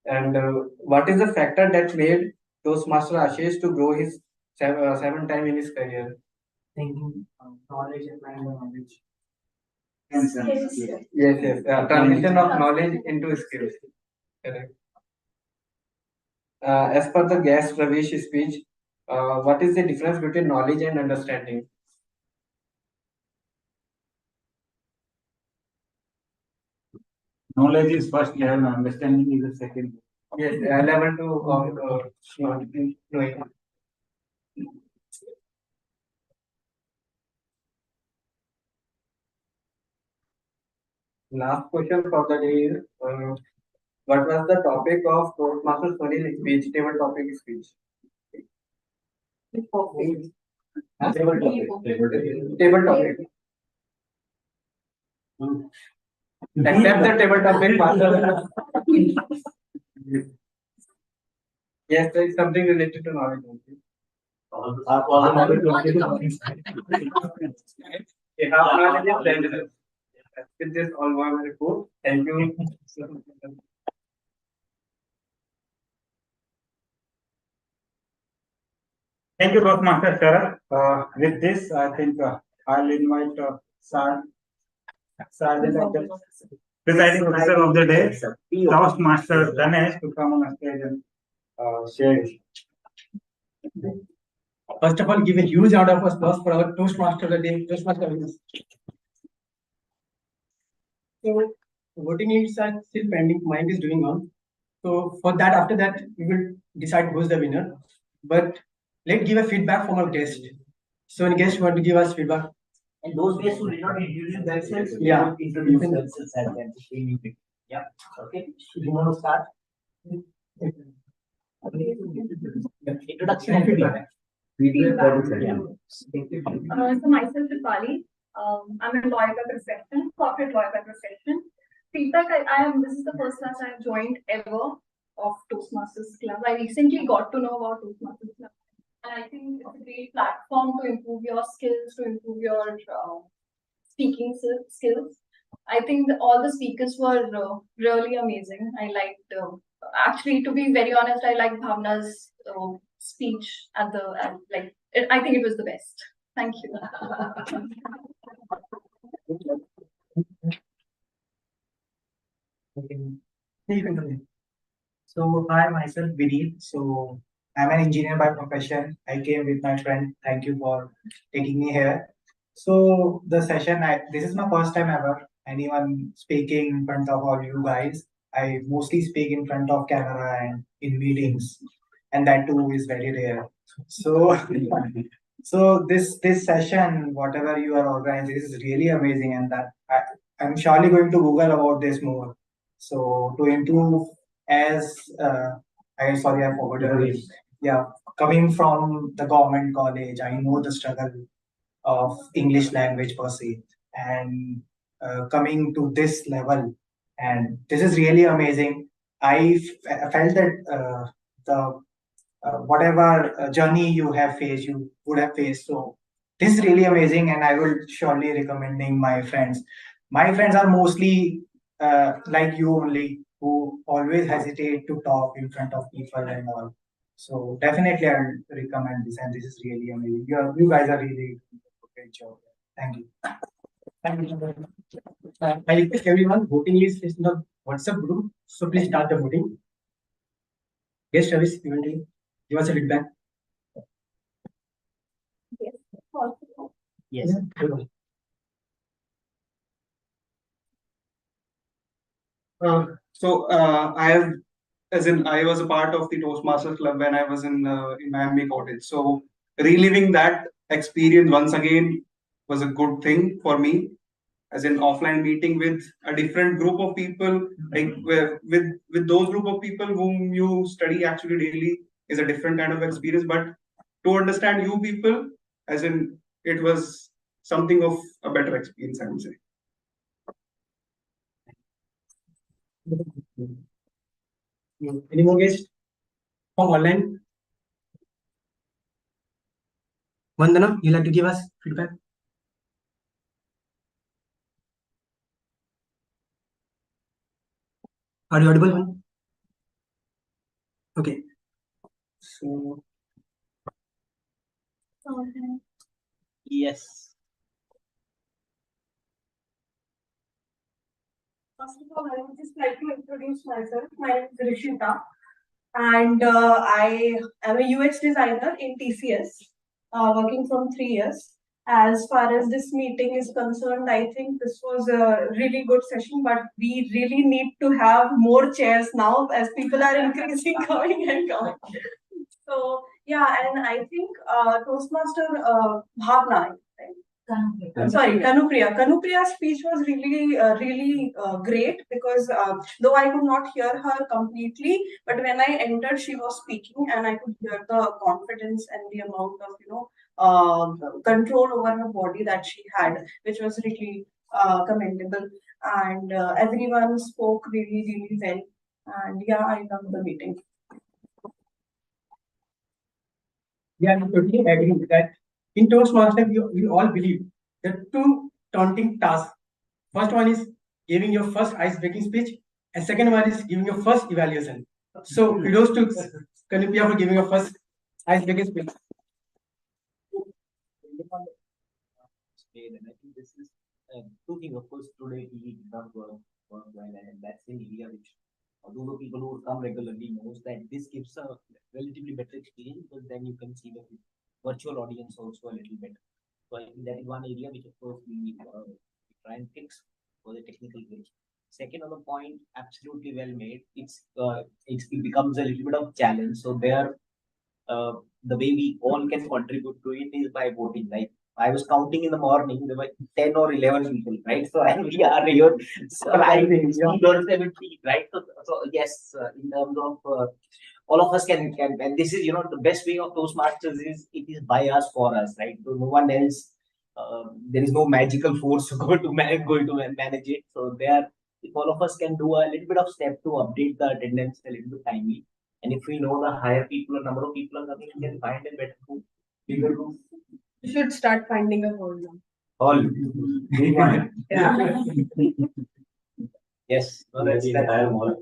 And what is the factor that made Toastmaster Ashish to grow his seven time in his career? Thinking, knowledge, applying the knowledge. Yes. Transition of knowledge into skills. Correct. As per the guest Ravish speech, what is the difference between knowledge and understanding? Knowledge is first level, understanding is the second. Yes, level 2 of knowing. Last question for the day is, what was the topic of Toastmaster Sunil speech, table topic speech? Table topic. Accept the table topic, master. Yes, there is something related to knowledge. All the knowledge related to knowledge. Half knowledge is blended. With this, all one report. Thank you. Thank you, Toastmaster Sharat. With this, I think I'll invite Sergeant of the presiding officer of the day, Toastmaster Ganesh, to come on stage and share. First of all, give a huge round of applause for our Toastmaster of the day, Toastmaster. So, voting is still pending. Mine is doing on. So, for that, after that, we will decide who's the winner. But let's give a feedback from our guest. So, any guest want to give us feedback? And those guests who did not introduce themselves, Yeah. will introduce themselves as them. Yeah. Okay. You want to start? Introduction and feedback. So myself is Pali. I'm a lawyer by profession, corporate lawyer by profession. Feedback, this is the first class I've joined ever of Toastmasters Club. I recently got to know about Toastmasters Club. And I think it's a great platform to improve your skills, to improve your speaking skills. I think all the speakers were really amazing. I liked, actually, to be very honest, I liked Bhavna's speech at I think it was the best. Thank you. So, hi, myself Vineet. So, I'm an engineer by profession. I came with my friend. Thank you for taking me here. So, the session, this is my first time ever anyone speaking in front of all you guys. I mostly speak in front of camera and in meetings, and that too is very rare. So, so this session, whatever you are organizing, this is really amazing, and that I'm surely going to Google about this more. So to improve, as I forgot your name. Yeah, coming from the government college, I know the struggle of English language per se, and coming to this level, and this is really amazing. I felt that the whatever journey you have faced, you would have faced. So this is really amazing, and I will surely recommending my friends. My friends are mostly like you only, who always hesitate to talk in front of people and all. So definitely, I'll recommend this, and this is really amazing. You guys are really doing a great job. Thank you. Thank you. I request everyone, voting list is in the WhatsApp group. So please start the voting. Yes, Travis, you want to give us a feedback? Yes. Yes. I was a part of the Toastmasters club when I was in Miami Cottage. So reliving that experience once again was a good thing for me. As in offline meeting with a different group of people, like with those group of people whom you study actually daily is a different kind of experience. But to understand you people, as in it was something of a better experience, I would say. Any more guests from online? Vandana, you like to give us feedback? Are you audible? Okay. So Yes. First of all, I would just like to introduce myself. My name is Rishita, and I am a UX designer in TCS, working from 3 years. As far as this meeting is concerned, I think this was a really good session, but we really need to have more chairs now as people are increasing, coming and coming. So yeah, and I think Toastmaster Bhavna, sorry, Kanupriya's speech was really great because though I could not hear her completely, but when I entered, she was speaking and I could hear the confidence and the amount of control over her body that she had, which was really commendable. And everyone spoke really well. And yeah, I loved the meeting. yeah, I totally agree with that. In Toastmasters, we all believe there are two daunting tasks. First one is giving your first ice-breaking speech, and second one is giving your first evaluation. So kudos to Kanupia for giving your first ice-breaking speech. And I think this is two things. Of course, today we did not work well, and that's an area which, although the people who come regularly knows that this gives a relatively better experience because then you can see the virtual audience also a little better. So I think that is one area which, of course, we try and fix for the technical glitch. Second on the point, absolutely well made. It becomes a little bit of challenge. So there, the way we all can contribute to it is by voting. Like I was counting in the morning, there were 10 or 11 people, right? So and we are here, so I think 17, right? So yes, in terms of all of us can, and this is the best way of Toastmasters is it is by us for us, right? So no one else. There is no magical force going to manage it. So there, if all of us can do a little bit of step to update the attendance a little bit timely, and if we know the higher people or number of people are coming, we can find a better room, bigger room. You should start finding a hole now. All. Yeah. Yes. No, that's the entire mall.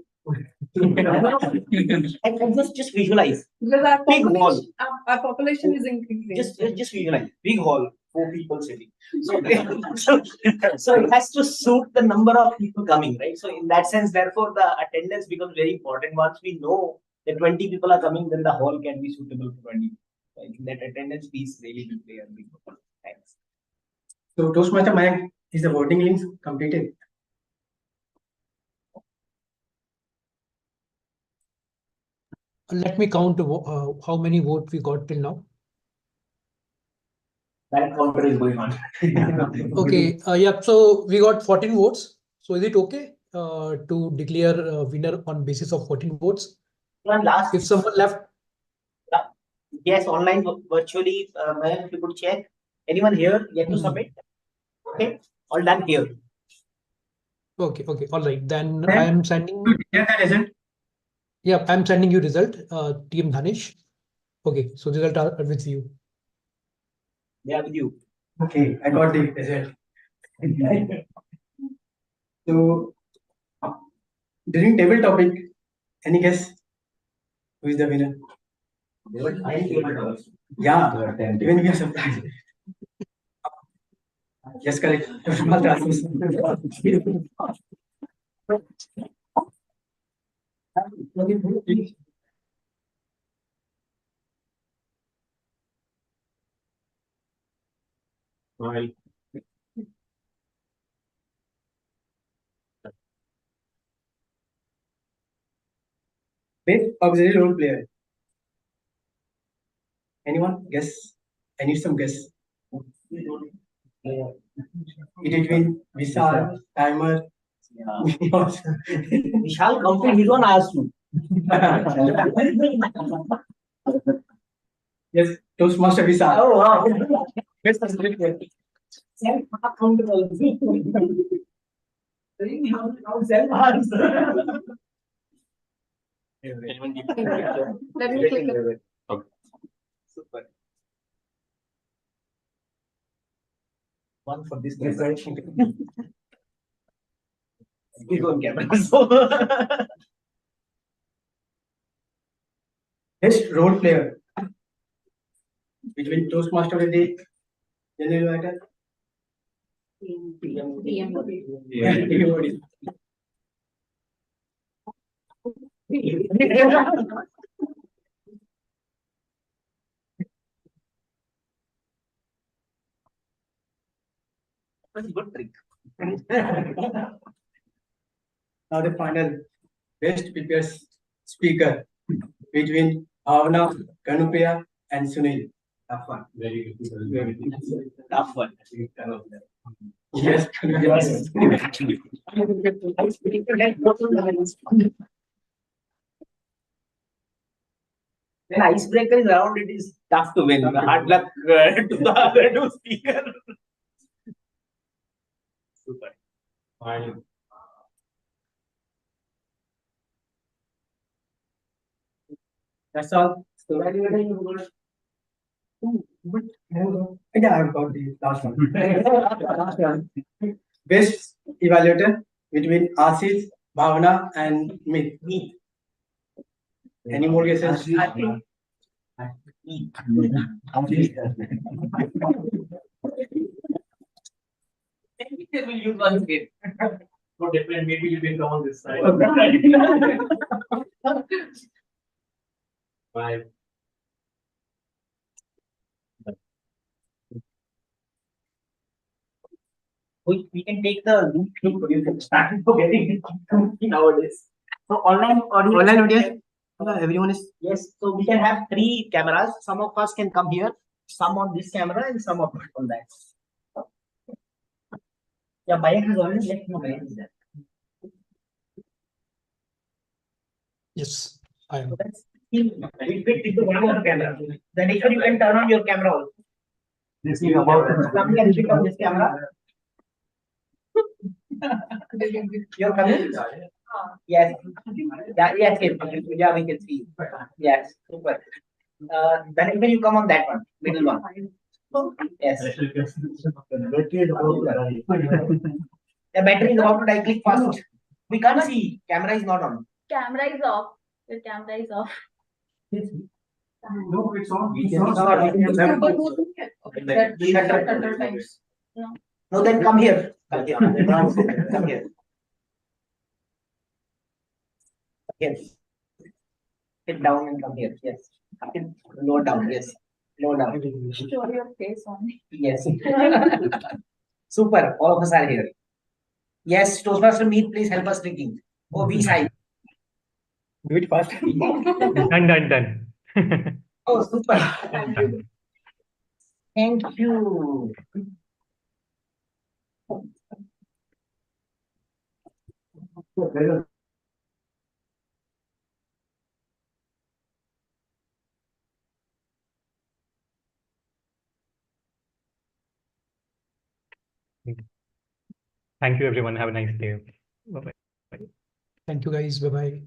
And just visualize. Because our Big hall. population, our population is increasing. Just visualize. Big hall, 4 people sitting. So it has to suit the number of people coming, right? So in that sense, therefore, the attendance becomes very important. Once we know that 20 people are coming, then the hall can be suitable for 20. I think that attendance piece really will play a big role. Thanks. So Toastmaster Mayank, is the voting links completed? Let me count how many votes we got till now. That counter is going on. Okay, yeah, so we got 14 votes. So is it okay to declare a winner on basis of 14 votes? One last. If someone left. Yes, online, virtually, if you could check. Anyone here yet to submit? Okay, all done here. Okay, all right. Then I am sending. Yeah, that isn't. Yeah, I'm sending you result, TM Dhanish. Okay, so result are with you. They are with you. Okay, I got the result. So during table topic, any guess who is the winner? Yeah, even we are surprised. Yes, correct. Right. Best auxiliary role player. Anyone guess? I need some guess. It will Vishal, Timer. Vishal complete his own asked you. Yes, Toastmaster Vishal. Oh wow. Best auxiliary player. Self-accountable. Self-answer. Let me click it. Okay. Super. One for this guy. He's on camera. So. Best role player. Between Toastmaster and the general writer. That's a good trick. Now the final best prepared speaker between Bhavna, Kanupriya, and Sunil. Tough one. Very good. Tough one. Yes. When icebreaker is around, it is tough to win. Hard luck to the other two speaker. Super. Fine. That's all. So, yeah, I've got the last one. Last one. Best evaluator between Ashish, Bhavna, and me. Any more guesses? I think we'll use one again. No different. Maybe you will come on this side. Five. We can take the loop too. You can start forgetting it nowadays. So online audience. Everyone is. Yes. So we can have 3 cameras. Some of us can come here. Some on this camera and some on that. Yeah, Bayak has already left. No, Bayak is there. Yes, I am. So that's we fit into one of the camera. Then if you can turn on your camera also. This is about. Come here, fit on this camera. You're coming? Yes. Yeah, yes, yes. Yeah, we can see. Yes, super. Then when you come on that one, middle one. Yes. The battery is about to die. Click fast. We can't see. Camera is not on. Camera is off. The camera is off. No, it's on. It's not. Shutter times. No. No, then come here. Come here. Come here. Yes. Sit down and come here. Yes. Lower down. Yes. Lower down. Show your face only. Yes. Super. All of us are here. Yes, Toastmaster Meet, please help us clicking. Oh, B side. Do it fast. Done. Oh, super. Thank you. Thank you, everyone. Have a nice day. Bye-bye. Thank you, guys. Bye bye.